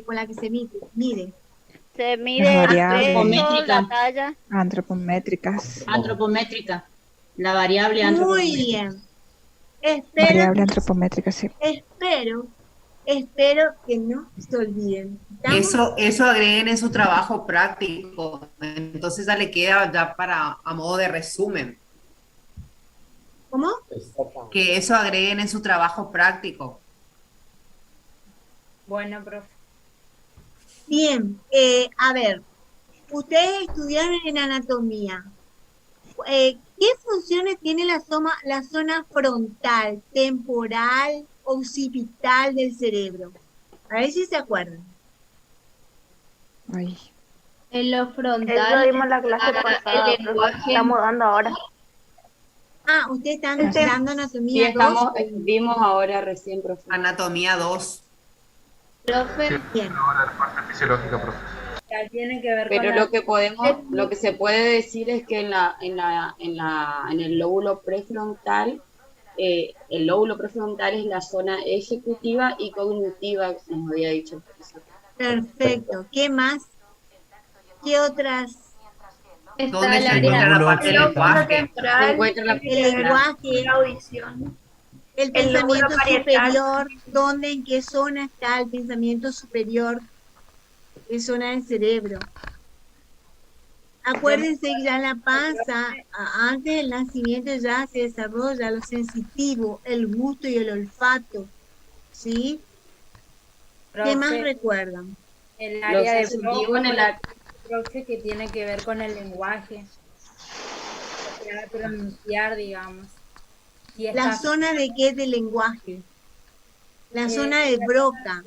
con la que se mide? Se Las mide el variables. peso, la talla. Antropométricas. Antropométrica, la variable Muy antropométrica. bien. Espero, Variable antropométrica, sí. espero que no se olviden. ¿Estamos? Eso agreguen en su trabajo práctico. Entonces ya le queda ya a modo de resumen. ¿Cómo? Que eso agreguen en su trabajo práctico. Bueno, profe. Bien, a ver, ustedes estudiaron en anatomía. ¿Qué funciones tiene la zona frontal, temporal, occipital del cerebro? A ver si se acuerdan. Ay. En lo Eso frontal, dimos la clase pasada, el profe, lenguaje. estamos dando ahora. Ah, ustedes están dando Sí, anatomía 2. estamos, vimos ahora recién, profe. Anatomía 2. Profe, Bien. Ahora la parte fisiológica, profe. ya tiene que ver Pero con lo que se puede decir es que en el lóbulo prefrontal, el lóbulo prefrontal es la zona ejecutiva y cognitiva, nos había dicho el profesor. Perfecto. ¿Qué más? ¿Qué otras? está ¿Dónde el se área encuentra la parte del lenguaje? Se encuentra la El lenguaje, la audición. el El lóbulo pensamiento parietal. superior, ¿dónde, en qué zona está el pensamiento superior? ¿Qué zona del cerebro? Acuérdense que ya en la panza, antes del nacimiento ya se desarrolla lo sensitivo, el gusto y el olfato, ¿sí? ¿Qué más Profe, recuerdan? el Lo área de sensitivo en el profe, que tiene que ver con el lenguaje, para pronunciar, digamos. Y ¿La esta zona de qué? Del lenguaje. La zona de la Broca.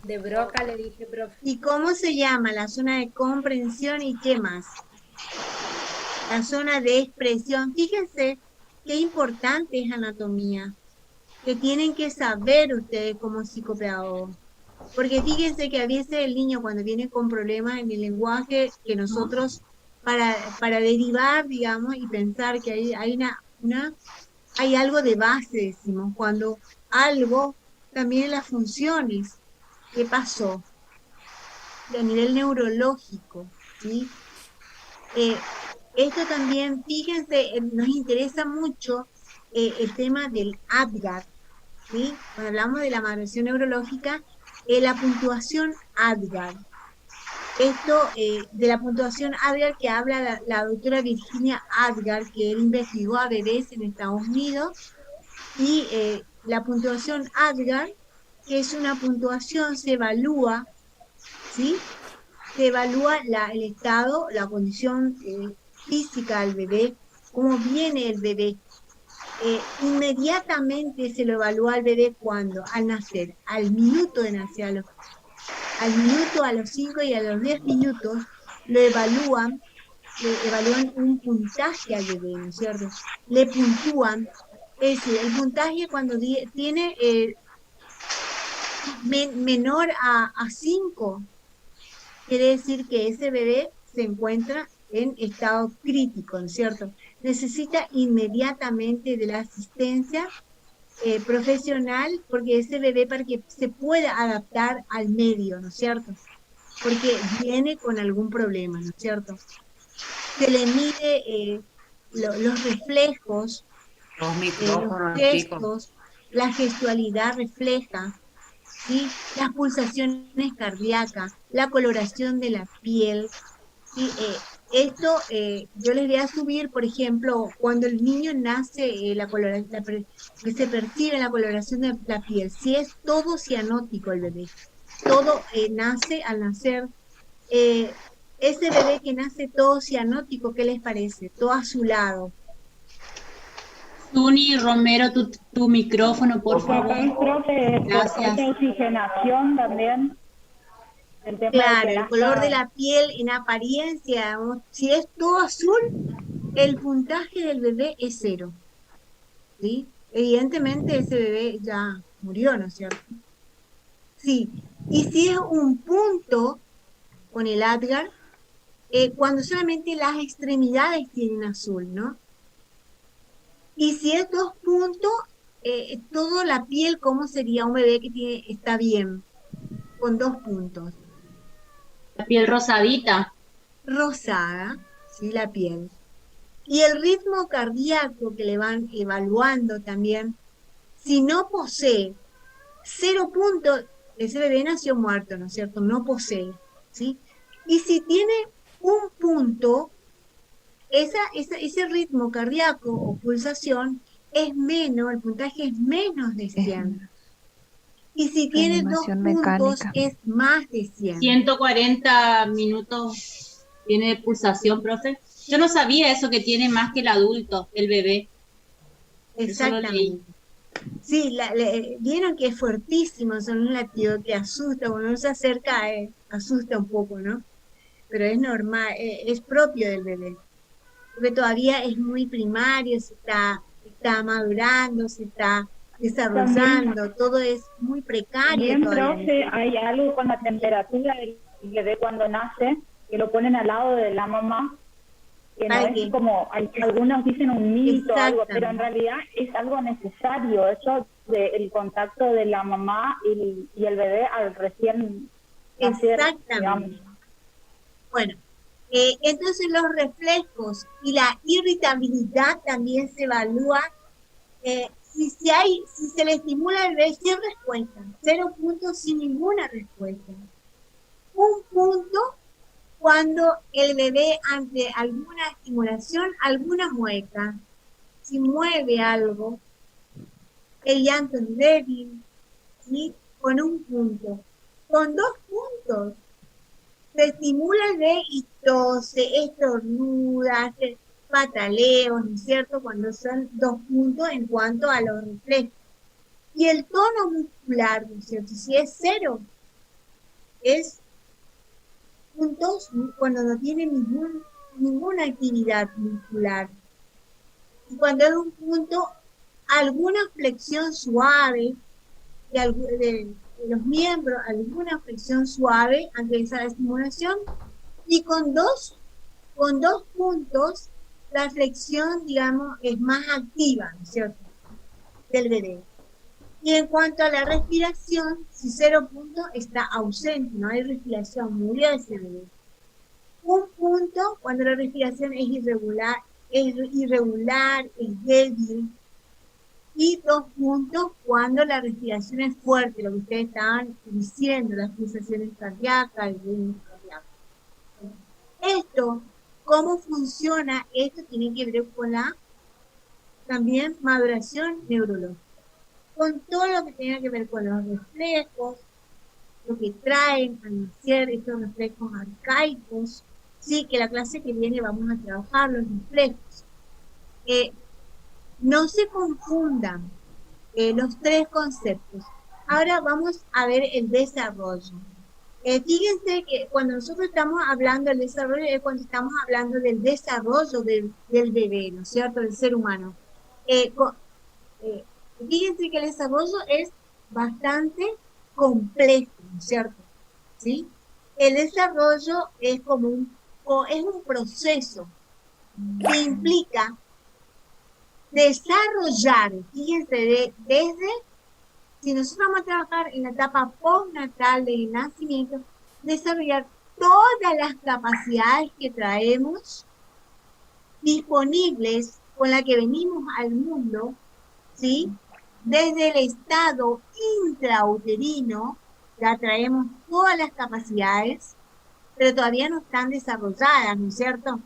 de Broca le dije, profe. ¿Y cómo se llama? La zona de comprensión y qué más. La zona de expresión. Fíjense qué importante es anatomía, que tienen que saber ustedes como psicopedagogos. Porque fíjense que a veces el niño cuando viene con problemas en el lenguaje, que nosotros para derivar, digamos, y pensar que hay algo de base, decimos, cuando algo también en las funciones. ¿Qué pasó? A nivel neurológico, ¿sí? Esto también, fíjense, nos interesa mucho el tema del ADGAR, ¿sí? Cuando hablamos de la maduración neurológica, la puntuación ADGAR. Esto de la puntuación ADGAR que habla la doctora Virginia ADGAR, que él investigó a bebés en Estados Unidos, y la puntuación ADGAR, que es una puntuación, se evalúa, ¿sí? Se evalúa el estado, la condición física del bebé, cómo viene el bebé. Inmediatamente se lo evalúa al bebé cuando, al nacer, al minuto de nacer, al minuto, a los 5 y a los 10 minutos, le evalúan un puntaje al bebé, ¿no es cierto? Le puntúan, es decir, el puntaje cuando tiene menor a 5, quiere decir que ese bebé se encuentra en estado crítico, ¿no es cierto? Necesita inmediatamente de la asistencia profesional, porque ese bebé para que se pueda adaptar al medio, ¿no es cierto? Porque viene con algún problema, ¿no es cierto? Se le mide los reflejos, Los los micrófonos, chicos. gestos, la gestualidad refleja, ¿sí? Las pulsaciones cardíacas, la coloración de la piel, ¿sí? Esto yo les voy a subir, por ejemplo, cuando el niño nace, que se percibe en la coloración de la piel, si es todo cianótico el bebé, todo nace al nacer, ese bebé que nace todo cianótico, ¿qué les parece? Todo azulado. Tuni Romero, tu micrófono, por favor. Profe, Gracias. por oxigenación también. El tema Claro, de que el color de nazca- la piel en apariencia, si es todo azul, el puntaje del bebé es 0. ¿Sí? Evidentemente ese bebé ya murió, ¿no es cierto? Sí, y si es un punto con el Adgar, cuando solamente las extremidades tienen azul, ¿no? Y si es 2 puntos, toda la piel, ¿cómo sería un bebé que está bien? Con 2 puntos. La piel rosadita. Rosada, ¿sí? La piel. Y el ritmo cardíaco que le van evaluando también, si no posee 0 puntos, ese bebé nació muerto, ¿no es cierto? No posee, ¿sí? Y si tiene 1 punto, ese ritmo cardíaco o pulsación es menos, el puntaje es menos de 100. Y si tiene 2 Reanimación puntos, mecánica. es más de 100. 140 minutos tiene de pulsación, profe. Yo no sabía eso, que tiene más que el adulto, el bebé. Exactamente. Sí, vieron que es fuertísimo, son un latido que asusta, cuando uno se acerca, asusta un poco, ¿no? Pero es normal, es propio del bebé. Porque todavía es muy primario, está madurando, se está desarrollando, todo es muy precario También, todavía. profe, hay algo con la temperatura del bebé cuando nace, que lo ponen al lado de la mamá, que no es como, algunos dicen un mito o algo, pero en realidad es algo necesario, eso del contacto de la mamá y el bebé al recién nacer, digamos. Bueno, entonces los reflejos y la irritabilidad también se evalúa. Si se le estimula al bebé sin respuesta, 0 puntos sin ninguna respuesta. 1 punto cuando el bebé ante alguna estimulación, alguna mueca, si mueve algo, el llanto es débil, ¿sí? Con 1 punto. Con 2 puntos, se estimula el bebé y tose, estornuda, hace pataleos, ¿no es cierto? Cuando son 2 puntos en cuanto a los reflejos. Y el tono muscular, ¿no es cierto? Si es 0, es puntos cuando no tiene ninguna actividad muscular. Y cuando es 1 punto, alguna flexión suave de los miembros, alguna flexión suave ante esa estimulación, y con dos puntos, la flexión, digamos, es más activa, ¿no es cierto?, del bebé. Y en cuanto a la respiración, si 0 puntos está ausente, no hay respiración, murió ese bebé. 1 punto cuando la respiración es irregular, es débil. Y 2 puntos cuando la respiración es fuerte, lo que ustedes estaban diciendo, las pulsaciones cardíacas, el ritmo cardíaco. Esto, ¿cómo funciona? Esto tiene que ver con la también maduración neurológica, con todo lo que tenga que ver con los reflejos, lo que traen al nacer estos reflejos arcaicos. Sí, que la clase que viene vamos a trabajar los reflejos. No se confundan los 3 conceptos. Ahora vamos a ver el desarrollo. Fíjense que cuando nosotros estamos hablando del desarrollo es cuando estamos hablando del desarrollo del bebé, ¿no es cierto?, del ser humano. Fíjense que el desarrollo es bastante complejo, ¿no es cierto? ¿Sí? El desarrollo es como un proceso que implica desarrollar, fíjense, desde, si nosotros vamos a trabajar en la etapa postnatal del nacimiento, desarrollar todas las capacidades que traemos disponibles con las que venimos al mundo, ¿sí? Desde el estado intrauterino, ya traemos todas las capacidades, pero todavía no están desarrolladas, ¿no es cierto?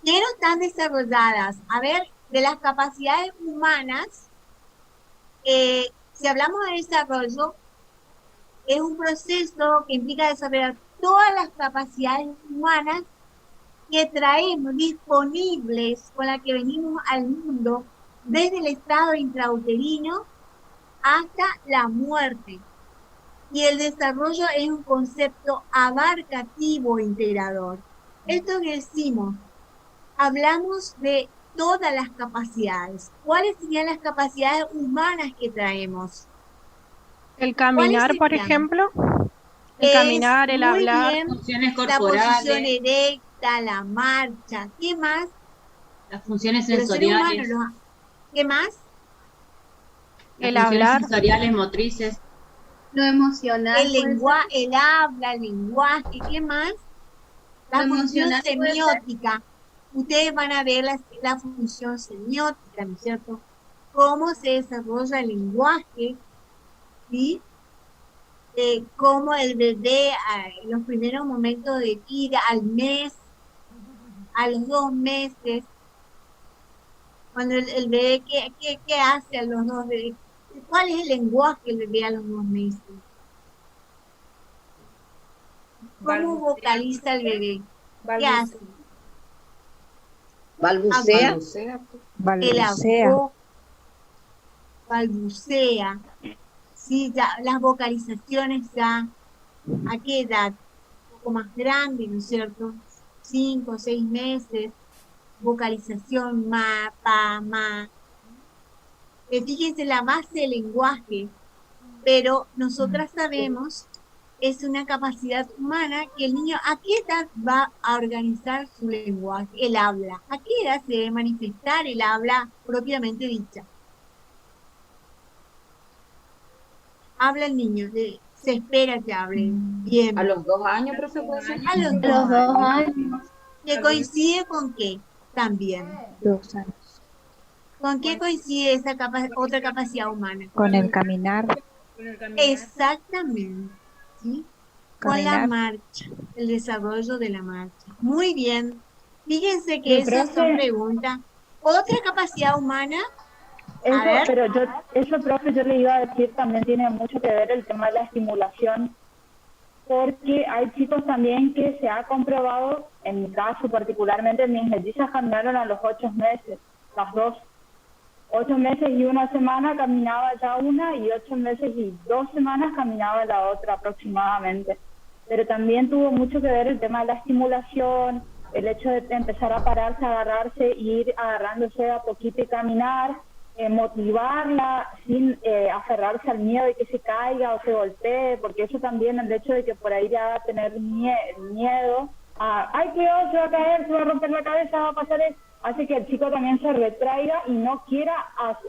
¿Qué no están desarrolladas? A ver, de las capacidades humanas, si hablamos de desarrollo, es un proceso que implica desarrollar todas las capacidades humanas que traemos disponibles con las que venimos al mundo desde el estado intrauterino hasta la muerte. Y el desarrollo es un concepto abarcativo e integrador. Esto que decimos, hablamos de todas las capacidades. ¿Cuáles serían las capacidades humanas que traemos? El caminar, por ejemplo. El caminar, el hablar. Bien, funciones la corporales. posición erecta, la marcha. ¿Qué más? Las funciones De los seres sensoriales. humanos, ¿qué más? Las El funciones hablar. sensoriales, motrices. Lo emocional. El lenguaje, el habla, el lenguaje. ¿Qué más? La Lo función emocional puede ser. semiótica. Ustedes van a ver la función semiótica, ¿no es cierto? Cómo se desarrolla el lenguaje, ¿sí? Cómo el bebé en los primeros momentos de vida, al mes, a los 2 meses, cuando el bebé, ¿qué hace a los 2 meses? ¿Cuál es el lenguaje del bebé a los 2 meses? ¿Cómo vocaliza el bebé? ¿Qué hace? Balbucea. Balbucea. Balbucea. Sí, ya, las vocalizaciones ya, ¿a qué edad? Un poco más grande, ¿no es cierto? 5 o 6 meses, vocalización, ma, pa, ma. Fíjense la base del lenguaje, pero nosotras sabemos, es una capacidad humana que el niño, ¿a qué edad va a organizar su lenguaje, el habla? ¿A qué edad se debe manifestar el habla propiamente dicha? Habla el niño, se espera que hable bien. A los 2 años, profe, puede ser. A los 2 años. ¿Que coincide con qué? También. 2 años. ¿Con qué coincide esa otra capacidad humana? Con el caminar. Exactamente. ¿Sí? Con la Caminar. marcha, el desarrollo de la marcha. Muy bien. Fíjense que Sí, esas son profe. preguntas. Otra capacidad humana. Eso, A ver. pero eso, profe, yo le iba a decir, también tiene mucho que ver el tema de la estimulación, porque hay chicos también que se ha comprobado, en mi caso particularmente, mis mellizas caminaron a los 8 meses, las dos. 8 meses y 1 semana caminaba ya una, y 8 meses y 2 semanas caminaba la otra aproximadamente. Pero también tuvo mucho que ver el tema de la estimulación, el hecho de empezar a pararse, agarrarse, y ir agarrándose a poquito y caminar, motivarla sin aferrarse al miedo de que se caiga o se golpee, porque eso también, el hecho de que por ahí ya va a tener miedo a, ay, cuidado, se va a caer, se va a romper la cabeza, va a pasar eso, hace que el chico también se retraiga y no quiera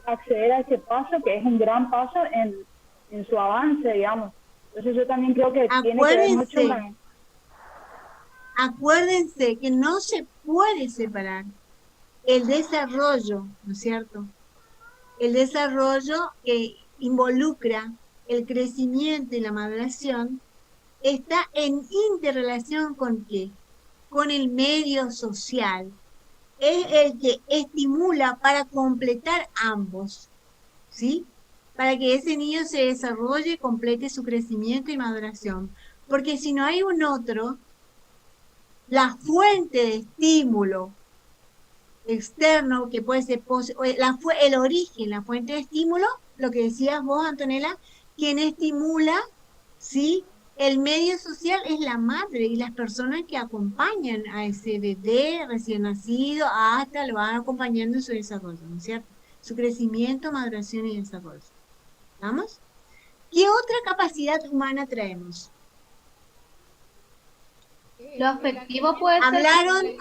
acceder a ese paso, que es un gran paso en su avance, digamos. Entonces yo también creo que tiene que ver mucho con... Acuérdense que no se puede separar el desarrollo, ¿no es cierto? El desarrollo que involucra el crecimiento y la maduración está en interrelación ¿con qué? Con el medio social. Es el que estimula para completar ambos, ¿sí? Para que ese niño se desarrolle, complete su crecimiento y maduración. Porque si no hay un otro, la fuente de estímulo externo, que puede ser el origen, la fuente de estímulo, lo que decías vos, Antonella, quien estimula, ¿sí? El medio social es la madre y las personas que acompañan a ese bebé recién nacido hasta lo van acompañando en su desarrollo, ¿no es cierto? Su crecimiento, maduración y desarrollo. ¿Vamos? ¿Qué otra capacidad humana traemos? Lo afectivo puede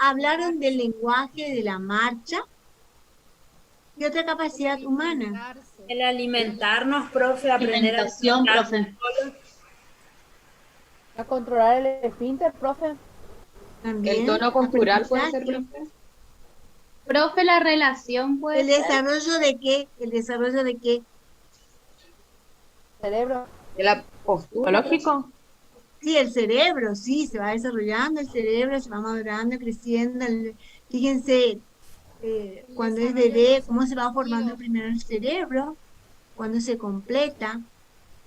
Hablaron del lenguaje, de la marcha. ¿Qué otra capacidad humana? El alimentarnos, profe, aprender a Alimentación, profe. ¿A controlar el esfínter, profe? También. El tono postural puede ser, profe. Profe, la relación puede ¿El desarrollo de qué? ¿El desarrollo de qué? Cerebro. De la postura. ¿Psicológico? Sí, el cerebro, sí, se va desarrollando el cerebro, se va madurando, creciendo. Fíjense, cuando es bebé, cómo se va formando primero el cerebro, cuando se completa,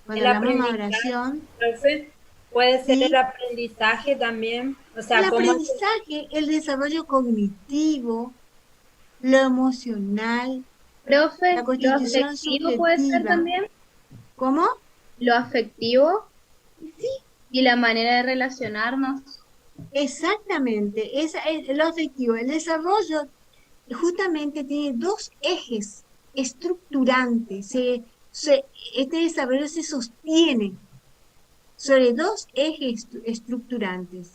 cuando El hablamos de aprendizaje, maduración. profe, puede ser ¿Sí? el aprendizaje también. O sea, El cómo aprendizaje, el desarrollo cognitivo, lo emocional, Profe, la ¿lo constitución afectivo puede ser subjetiva. también? ¿Cómo? Lo afectivo Sí, y la manera de relacionarnos. exactamente. Esa es lo afectivo. El desarrollo justamente tiene dos ejes estructurantes. Este desarrollo se sostiene sobre dos ejes estructurantes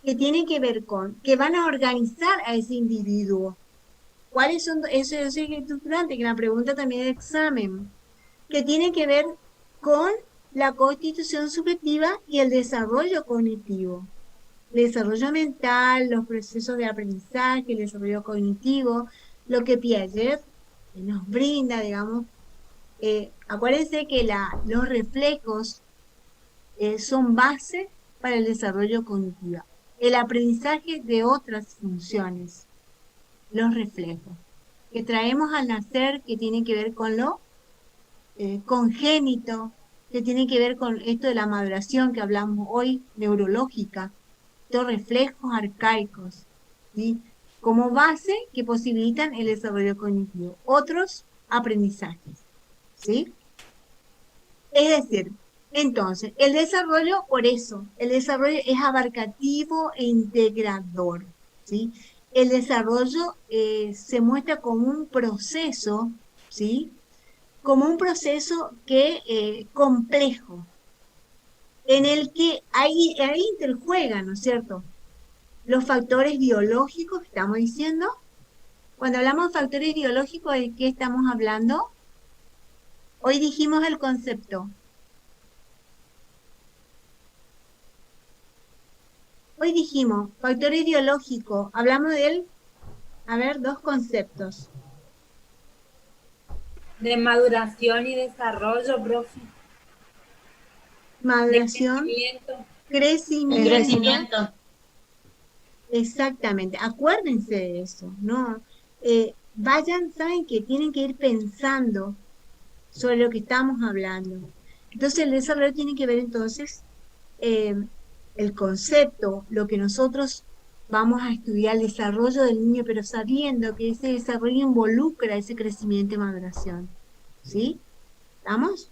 que tienen que ver con, que van a organizar a ese individuo. ¿Cuáles son esos ejes estructurantes? Que la pregunta también de examen, que tienen que ver con la constitución subjetiva y el desarrollo cognitivo. El desarrollo mental, los procesos de aprendizaje, el desarrollo cognitivo, lo que Piaget nos brinda, digamos. Acuérdense que los reflejos son base para el desarrollo cognitivo. El aprendizaje de otras funciones, los reflejos, que traemos al nacer, que tienen que ver con lo congénito, que tiene que ver con esto de la maduración que hablamos hoy, neurológica, estos reflejos arcaicos, ¿sí? Como base que posibilitan el desarrollo cognitivo. Otros aprendizajes, ¿sí? Es decir, entonces, el desarrollo, por eso, el desarrollo es abarcativo e integrador, ¿sí? El desarrollo se muestra como un proceso, ¿sí? Como un proceso complejo, en el que ahí interjuegan, ¿no es cierto?, los factores biológicos que estamos diciendo. Cuando hablamos de factores biológicos, ¿de qué estamos hablando? Hoy dijimos el concepto. Hoy dijimos factores biológicos, hablamos dos conceptos. de maduración y desarrollo, profe. Maduración, crecimiento. Crecimiento. Exactamente, acuérdense de eso, ¿no? Saben que tienen que ir pensando sobre lo que estamos hablando. Entonces el desarrollo tiene que ver entonces el concepto, lo que nosotros vamos a estudiar, el desarrollo del niño, pero sabiendo que ese desarrollo involucra ese crecimiento y maduración. ¿Sí? ¿Estamos?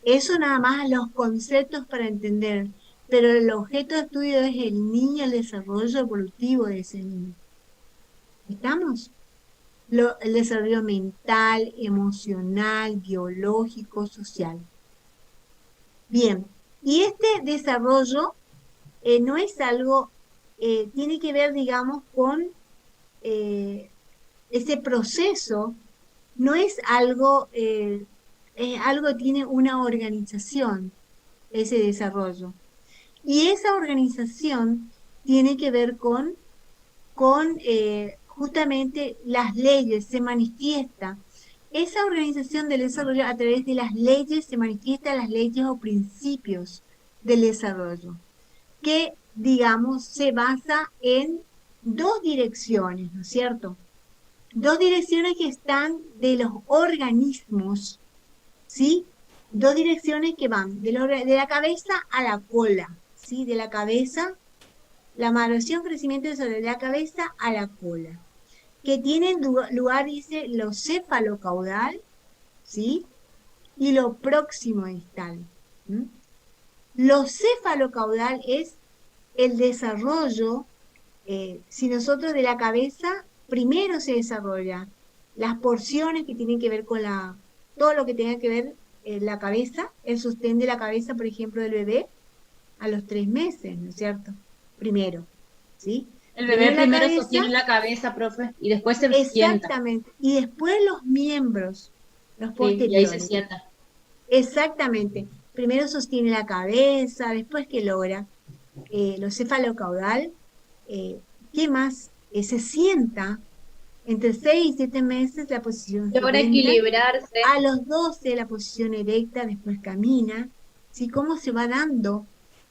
Eso nada más los conceptos para entender, pero el objeto de estudio es el niño, el desarrollo evolutivo de ese niño. ¿Estamos? El desarrollo mental, emocional, biológico, social. Bien, y este desarrollo no es algo, tiene que ver, digamos, con ese proceso, no es algo, tiene una organización, ese desarrollo. Y esa organización tiene que ver con justamente las leyes, se manifiesta. Esa organización del desarrollo a través de las leyes se manifiesta las leyes o principios del desarrollo, que, digamos, se basa en dos direcciones, ¿no es cierto? Dos direcciones que están de los organismos, ¿sí? Dos direcciones que van de la cabeza a la cola, ¿sí? De la cabeza, la maduración, crecimiento de la cabeza a la cola, que tienen lugar, dice, lo cefalocaudal, ¿sí? Y lo próximo distal. Lo cefalocaudal es el desarrollo, si nosotros de la cabeza, primero se desarrolla las porciones que tienen que ver con todo lo que tenga que ver la cabeza, el sostén de la cabeza, por ejemplo, del bebé, a los 3 meses, ¿no es cierto? Primero, ¿sí? El bebé primero sostiene la cabeza, profe, y después se sienta. Exactamente, y después los miembros, los posteriores. Y ahí se sienta. Exactamente, primero sostiene la cabeza, después que logra lo cefalocaudal, ¿qué más? Se sienta entre 6 y 7 meses la posición logra equilibrarse. A los 12 la posición erecta, después camina, ¿sí? ¿Cómo se va dando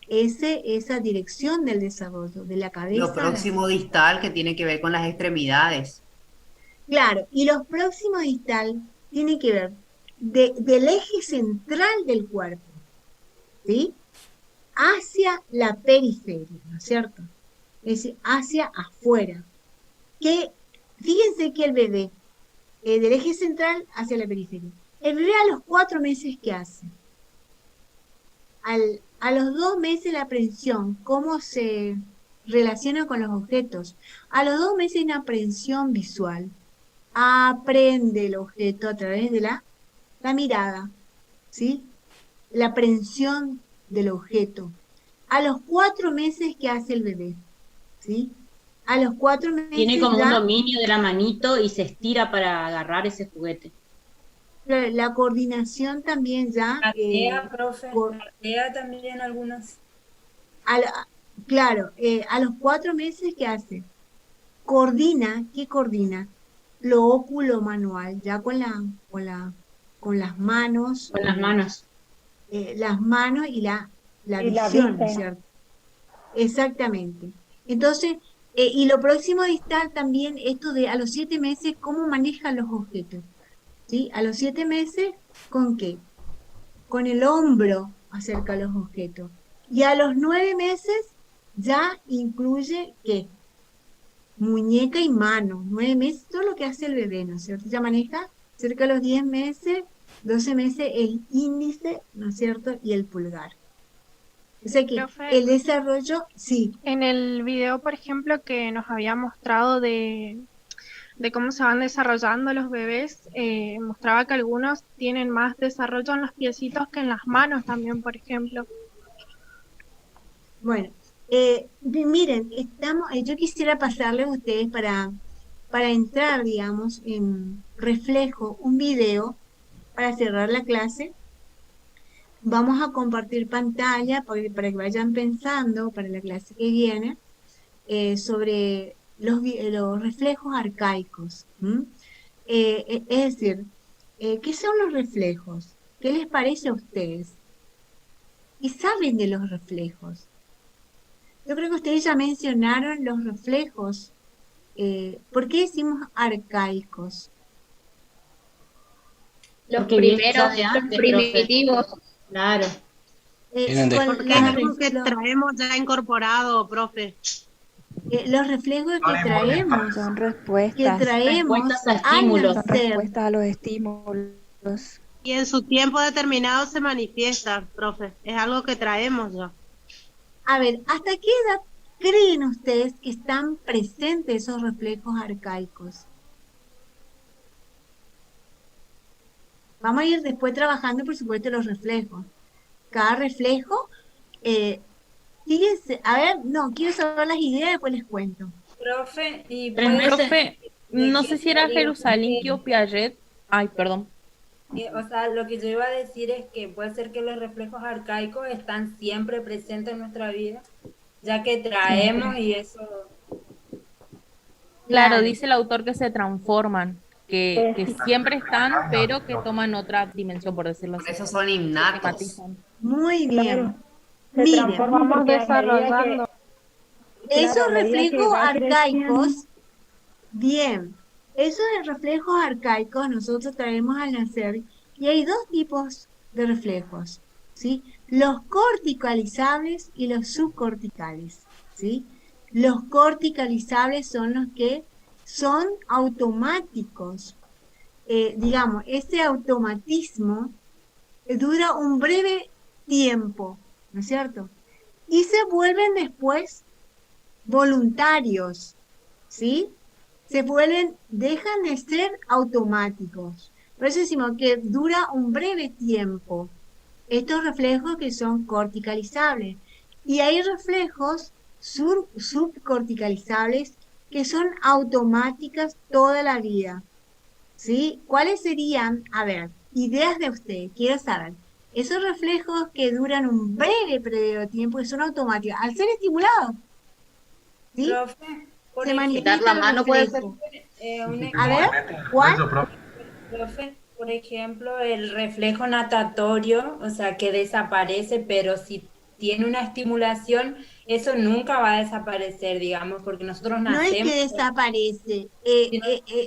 esa dirección del desarrollo, de la cabeza. Lo próximo distal que tiene que ver con las extremidades. Claro, y los próximos distal tienen que ver del eje central del cuerpo, ¿sí? Hacia la periferia, ¿no es cierto? Es decir, hacia afuera. Que, fíjense que el bebé, del eje central hacia la periferia, el bebé a los 4 meses, ¿qué hace? A los 2 meses la aprehensión, ¿cómo se relaciona con los objetos? A los 2 meses hay una aprehensión visual. Aprende el objeto a través de la mirada, ¿sí? La aprehensión del objeto. A los 4 meses, ¿qué hace el bebé? ¿Sí? A los 4 meses tiene como un dominio de la manito y se estira para agarrar ese juguete. La coordinación también ya... Gatea, profe, gatea también algunos. Claro, a los 4 meses, ¿qué hace? Coordina, ¿qué coordina? Lo óculo manual, ya con las manos. Con las manos. Las manos y la visión, ¿no es cierto? Exactamente. Entonces, y lo próximo distal también, esto de a los 7 meses, ¿cómo maneja los objetos? ¿Sí? A los 7 meses, ¿con qué? Con el hombro acerca los objetos. Y a los 9 meses ya incluye, ¿qué? Muñeca y mano. 9 meses, todo lo que hace el bebé, ¿no es cierto? Ya maneja cerca de los 10 meses, 12 meses el índice, ¿no es cierto? Y el pulgar. O sea que Profe, el desarrollo, sí. En el video, por ejemplo, que nos había mostrado de cómo se van desarrollando los bebés, mostraba que algunos tienen más desarrollo en los piecitos que en las manos también, por ejemplo. Bueno, miren, yo quisiera pasarles a ustedes para entrar, digamos, en reflejo, un video para cerrar la clase. Vamos a compartir pantalla para que vayan pensando para la clase que viene sobre los reflejos arcaicos. Es decir, ¿qué son los reflejos? ¿Qué les parece a ustedes? ¿Qué saben de los reflejos? Yo creo que ustedes ya mencionaron los reflejos. ¿Por qué decimos arcaicos? Los primeros, los primitivos. Claro. Porque es algo que traemos ya incorporado, profe. Los reflejos que traemos son respuestas, respuestas a estímulos. Son respuestas a los estímulos. Y en su tiempo determinado se manifiesta, profe. Es algo que traemos ya. A ver, ¿hasta qué edad creen ustedes que están presentes esos reflejos arcaicos? Vamos a ir después trabajando, por supuesto, los reflejos. Cada reflejo, fíjense, a ver, no, quiero saber las ideas, después les cuento. Profe, profe, no sé si era Jerusalén o Piaget. Ay, perdón. O sea, lo que yo iba a decir es que puede ser que los reflejos arcaicos están siempre presentes en nuestra vida, ya que traemos y eso... Claro, dice el autor que se transforman, que siempre están, pero que toman otra dimensión, por decirlo así. Esos son innatos. Muy bien. Miren, vamos desarrollando. Esos reflejos arcaicos, bien, esos reflejos arcaicos nosotros traemos al nacer y hay 2 tipos de reflejos, ¿sí? Los corticalizables y los subcorticales, ¿sí? Los corticalizables son los que son automáticos. Digamos, ese automatismo dura un breve tiempo, ¿no es cierto? Y se vuelven después voluntarios, ¿sí? Dejan de ser automáticos. Por eso decimos que dura un breve tiempo. Estos reflejos que son corticalizables. Y hay reflejos subcorticalizables que son automáticas toda la vida, ¿sí? ¿Cuáles serían? A ver, ideas de usted, quiero saber. Esos reflejos que duran un breve periodo de tiempo, que son automáticos, al ser estimulados, ¿sí? Profe, se manifiesta la mano puede ser. A ver, ¿cuál? Profe, por ejemplo, el reflejo natatorio, o sea, que desaparece, pero si tiene una estimulación, eso nunca va a desaparecer, digamos, porque nosotros No es nacemos. que desaparece,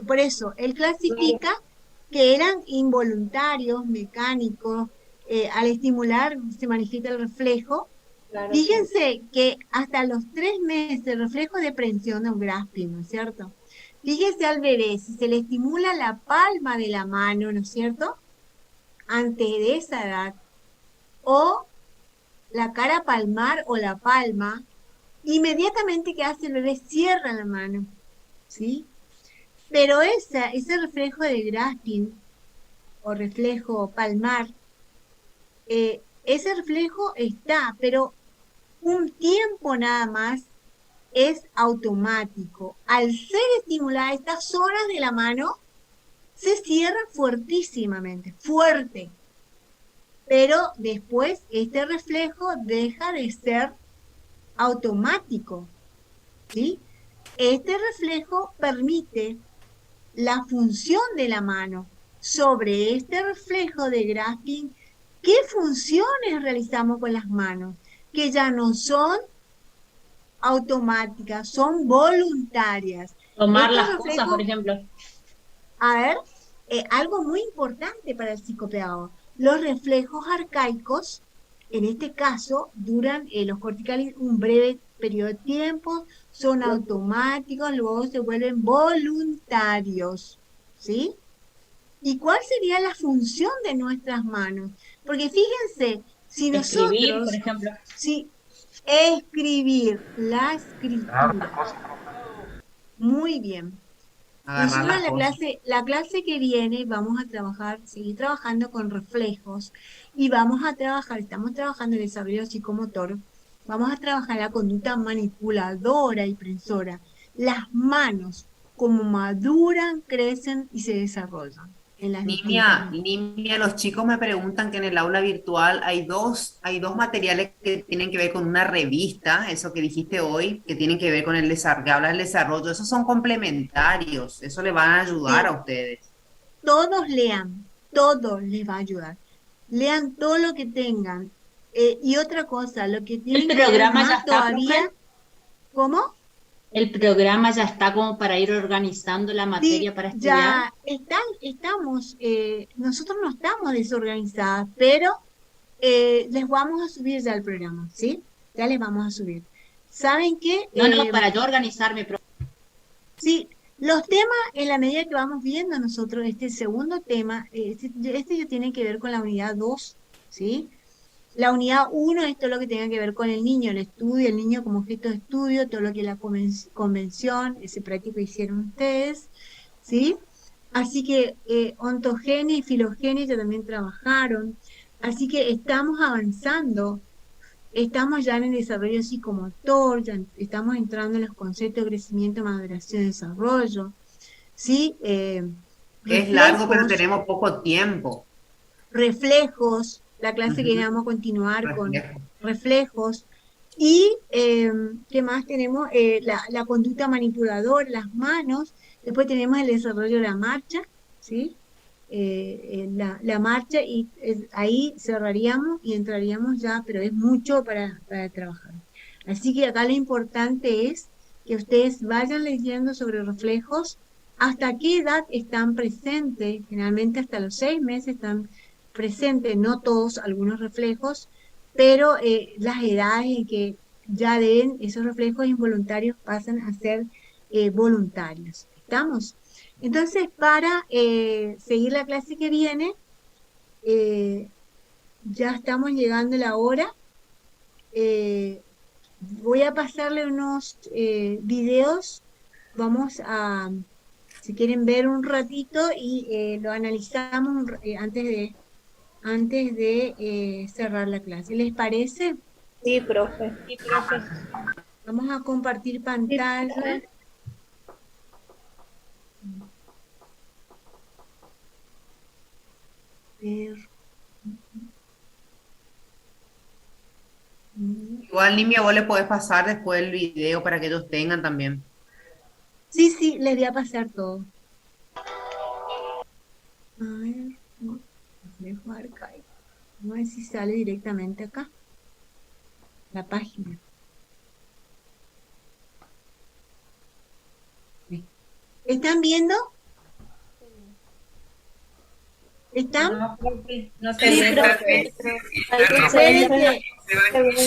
por eso, él clasifica que eran involuntarios, mecánicos, al estimular se manifiesta el reflejo. Claro, Fíjense que hasta los 3 meses, el reflejo de prensión de un grasping, ¿no es cierto? Fíjense al bebé, si se le estimula la palma de la mano, ¿no es cierto? Antes de esa edad, o la cara palmar o la palma, inmediatamente que hace el bebé cierra la mano, ¿sí? Pero ese reflejo de grasping o reflejo palmar, ese reflejo está, pero un tiempo nada más es automático. Al ser estimulada estas zonas de la mano, se cierra fuertísimamente, fuerte. Pero después este reflejo deja de ser automático, ¿sí? Este reflejo permite la función de la mano. Sobre este reflejo de grasping, ¿qué funciones realizamos con las manos? Que ya no son automáticas, son voluntarias. Tomar Este las reflejo, cosas, por ejemplo. a ver, algo muy importante para el psicopedagogo, los reflejos arcaicos, en este caso, duran los corticales un breve periodo de tiempo, son automáticos, luego se vuelven voluntarios, ¿sí? ¿Y cuál sería la función de nuestras manos? Porque fíjense, si Escribir, nosotros, por ejemplo. si escribir, la escritura, muy bien. Agarrar Nosotros las cosas. la clase que viene vamos a trabajar, seguir trabajando con reflejos y vamos a trabajar, estamos trabajando el desarrollo psicomotor, vamos a trabajar la conducta manipuladora y prensora. Las manos, como maduran, crecen y se desarrollan en las distintas. Niña, los chicos me preguntan que en el aula virtual hay dos materiales que tienen que ver con una revista, eso que dijiste hoy, que tienen que ver con el desarrollo, que habla del desarrollo, esos son complementarios, eso le van a ayudar a ustedes. Todos lean, todo les va a ayudar. Lean todo lo que tengan. Y otra cosa, lo que tienen que ver programa ya más está, todavía, profe? ¿cómo? El programa ya está como para ir organizando la materia para estudiar. Ya estamos, nosotros no estamos desorganizadas, pero les vamos a subir ya el programa, ¿sí? Ya les vamos a subir. ¿Saben qué? No, para yo organizarme. Sí, los temas, en la medida que vamos viendo nosotros, este segundo tema, este ya tiene que ver con la unidad 2, ¿sí? La unidad 1 es todo lo que tenga que ver con el niño, el estudio, el niño como objeto de estudio, todo lo que es la convención, ese práctico que hicieron ustedes, ¿sí? Así que ontogenia y filogenia ya también trabajaron, así que estamos avanzando, estamos ya en el desarrollo psicomotor, ya estamos entrando en los conceptos de crecimiento, maduración y desarrollo, ¿sí? Es largo, pero Reflejos, tenemos poco tiempo. reflejos, la clase que vamos a continuar con reflejos. Y, ¿qué más tenemos? La conducta manipuladora, las manos. Después tenemos el desarrollo de la marcha, ¿sí? La marcha y ahí cerraríamos y entraríamos ya, pero es mucho para trabajar. Así que acá lo importante es que ustedes vayan leyendo sobre reflejos, hasta qué edad están presentes, generalmente hasta los 6 meses están presentes, no todos, algunos reflejos, pero las edades en que ya den esos reflejos involuntarios pasan a ser voluntarios. ¿Estamos? Entonces, para seguir la clase que viene, ya estamos llegando a la hora. Voy a pasarle unos videos. Vamos a, si quieren ver un ratito y lo analizamos antes de cerrar la clase. ¿Les parece? Sí, profe. Vamos a compartir pantalla. Igual, Nimia, vos le podés pasar después el video para que ellos tengan también. Sí, les voy a pasar todo. A ver, reflejo arcaico. Vamos a ver si sale directamente acá. la página. ¿Están viendo? ¿Están? No, profe, no Sí, se ve. profe.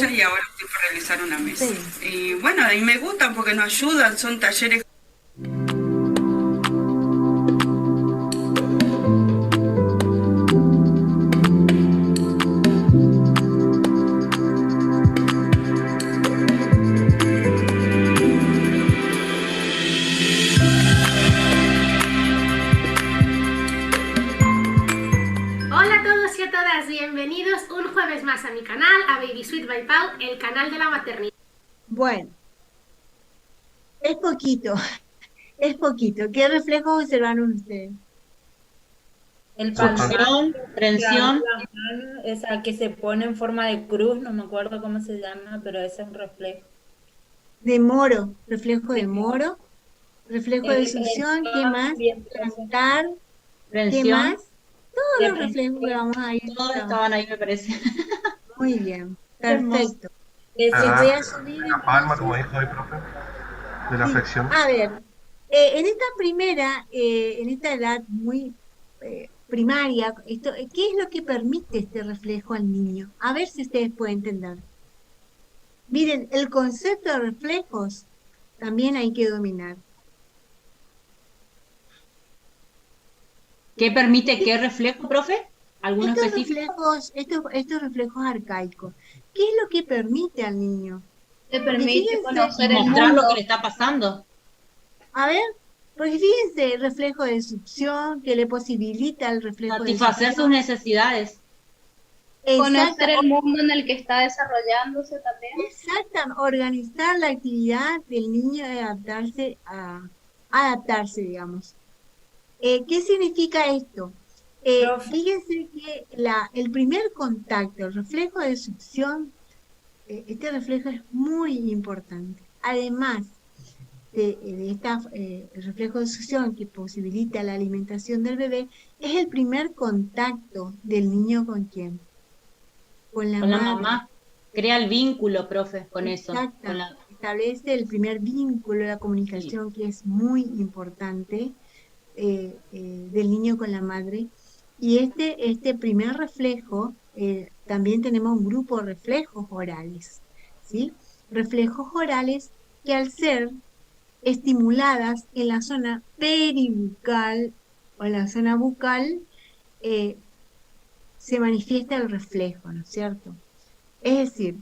Y ahora estoy por realizar una mesa. Y bueno, y me gustan porque nos ayudan, son talleres. Hola a todos y a todas, bienvenidos un jueves más a mi canal, a Baby Sweet by Pau, el canal de la maternidad. Bueno, es poquito, es poquito. ¿Qué reflejos observaron ustedes? El Succión, prensión. Esa que se pone en forma de cruz, no me acuerdo cómo se llama, pero ese es un reflejo. De moro, reflejo de moro, reflejo de succión, ¿qué más? Plantar, ¿qué Prensión. más? Todos los reflejos que vamos a ir. Todos estaban ahí, me parece. Muy bien, perfecto. Ah, Voy a subir la palma, como dijo hoy, profe, de la flexión. A ver, en esta primera, en esta edad muy primaria, ¿qué es lo que permite este reflejo al niño? A ver si ustedes pueden entender. Miren, el concepto de reflejos también hay que dominar. ¿Qué permite qué reflejo, profe? ¿Alguno específico? Estos reflejos arcaicos. ¿Qué es lo que permite al niño? Te permite conocer el Mostrar mundo. lo que le está pasando. A ver, porque fíjense, el reflejo de succión, que le posibilita el reflejo Satisfacer de sus succión. necesidades. Conocer el mundo en el que está desarrollándose también. Exactamente, organizar la actividad del niño de adaptarse, digamos. ¿Qué significa esto? Fíjense que el primer contacto, el reflejo de succión, este reflejo es muy importante. Además de el reflejo de succión que posibilita la alimentación del bebé, es el primer contacto del niño con quién. Con la mamá. Crea el vínculo, profe, con eso. Exacto. Establece el primer vínculo, la comunicación, que es muy importante del niño con la madre. Y este primer reflejo, también tenemos un grupo de reflejos orales, ¿sí? Reflejos orales que al ser estimuladas en la zona peribucal o en la zona bucal, se manifiesta el reflejo, ¿no es cierto? Es decir,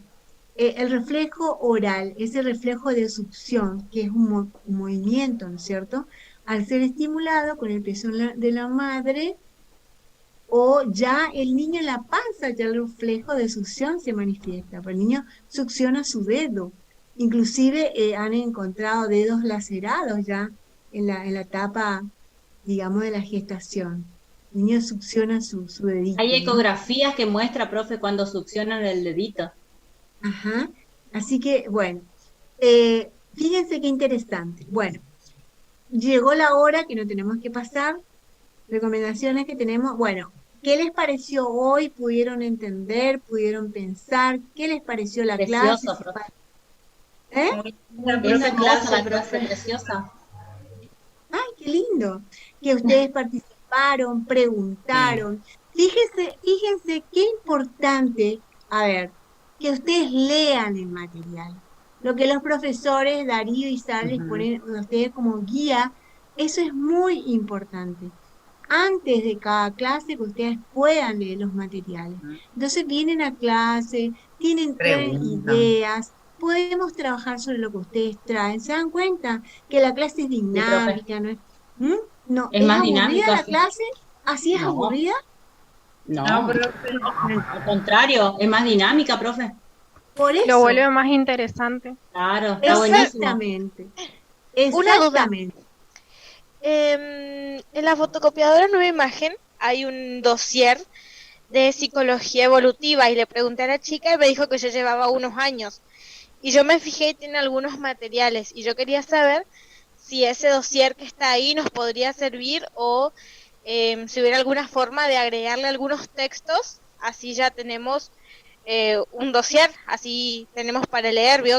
el reflejo oral, ese reflejo de succión, que es un movimiento, ¿no es cierto? Al ser estimulado con el pezón de la madre, o ya el niño en la panza, ya el reflejo de succión se manifiesta, pero el niño succiona su dedo. Inclusive han encontrado dedos lacerados ya en la etapa, digamos, de la gestación. El niño succiona su dedito. Hay ecografías que muestra, profe, cuando succionan el dedito. Ajá, así que, bueno, fíjense qué interesante. Bueno, llegó la hora que no tenemos que pasar. Recomendaciones que tenemos, bueno, ¿qué les pareció hoy? ¿Pudieron entender? ¿Pudieron pensar? ¿Qué les pareció la clase? Profe. Esa clase, profe, preciosa. Ay, qué lindo. Que ustedes participaron, preguntaron. Fíjense qué importante, a ver, que ustedes lean el material. Lo que los profesores Darío y Sara les ponen a ustedes como guía, eso es muy importante. Antes de cada clase que ustedes puedan leer los materiales. Entonces vienen a clase, tienen ideas, podemos trabajar sobre lo que ustedes traen. ¿Se dan cuenta que la clase es dinámica? ¿No es, no, es más aburrida dinámica, la clase? ¿Así es aburrida? No, pero al contrario, es más dinámica, profe. Por eso. Lo vuelve más interesante. Claro, está buenísimo. Una duda. En la fotocopiadora Nueva Imagen hay un dossier de psicología evolutiva y le pregunté a la chica y me dijo que yo llevaba unos años. Y yo me fijé y tiene algunos materiales y yo quería saber si ese dossier que está ahí nos podría servir o si hubiera alguna forma de agregarle algunos textos, así ya tenemos un dossier, así tenemos para leer, vio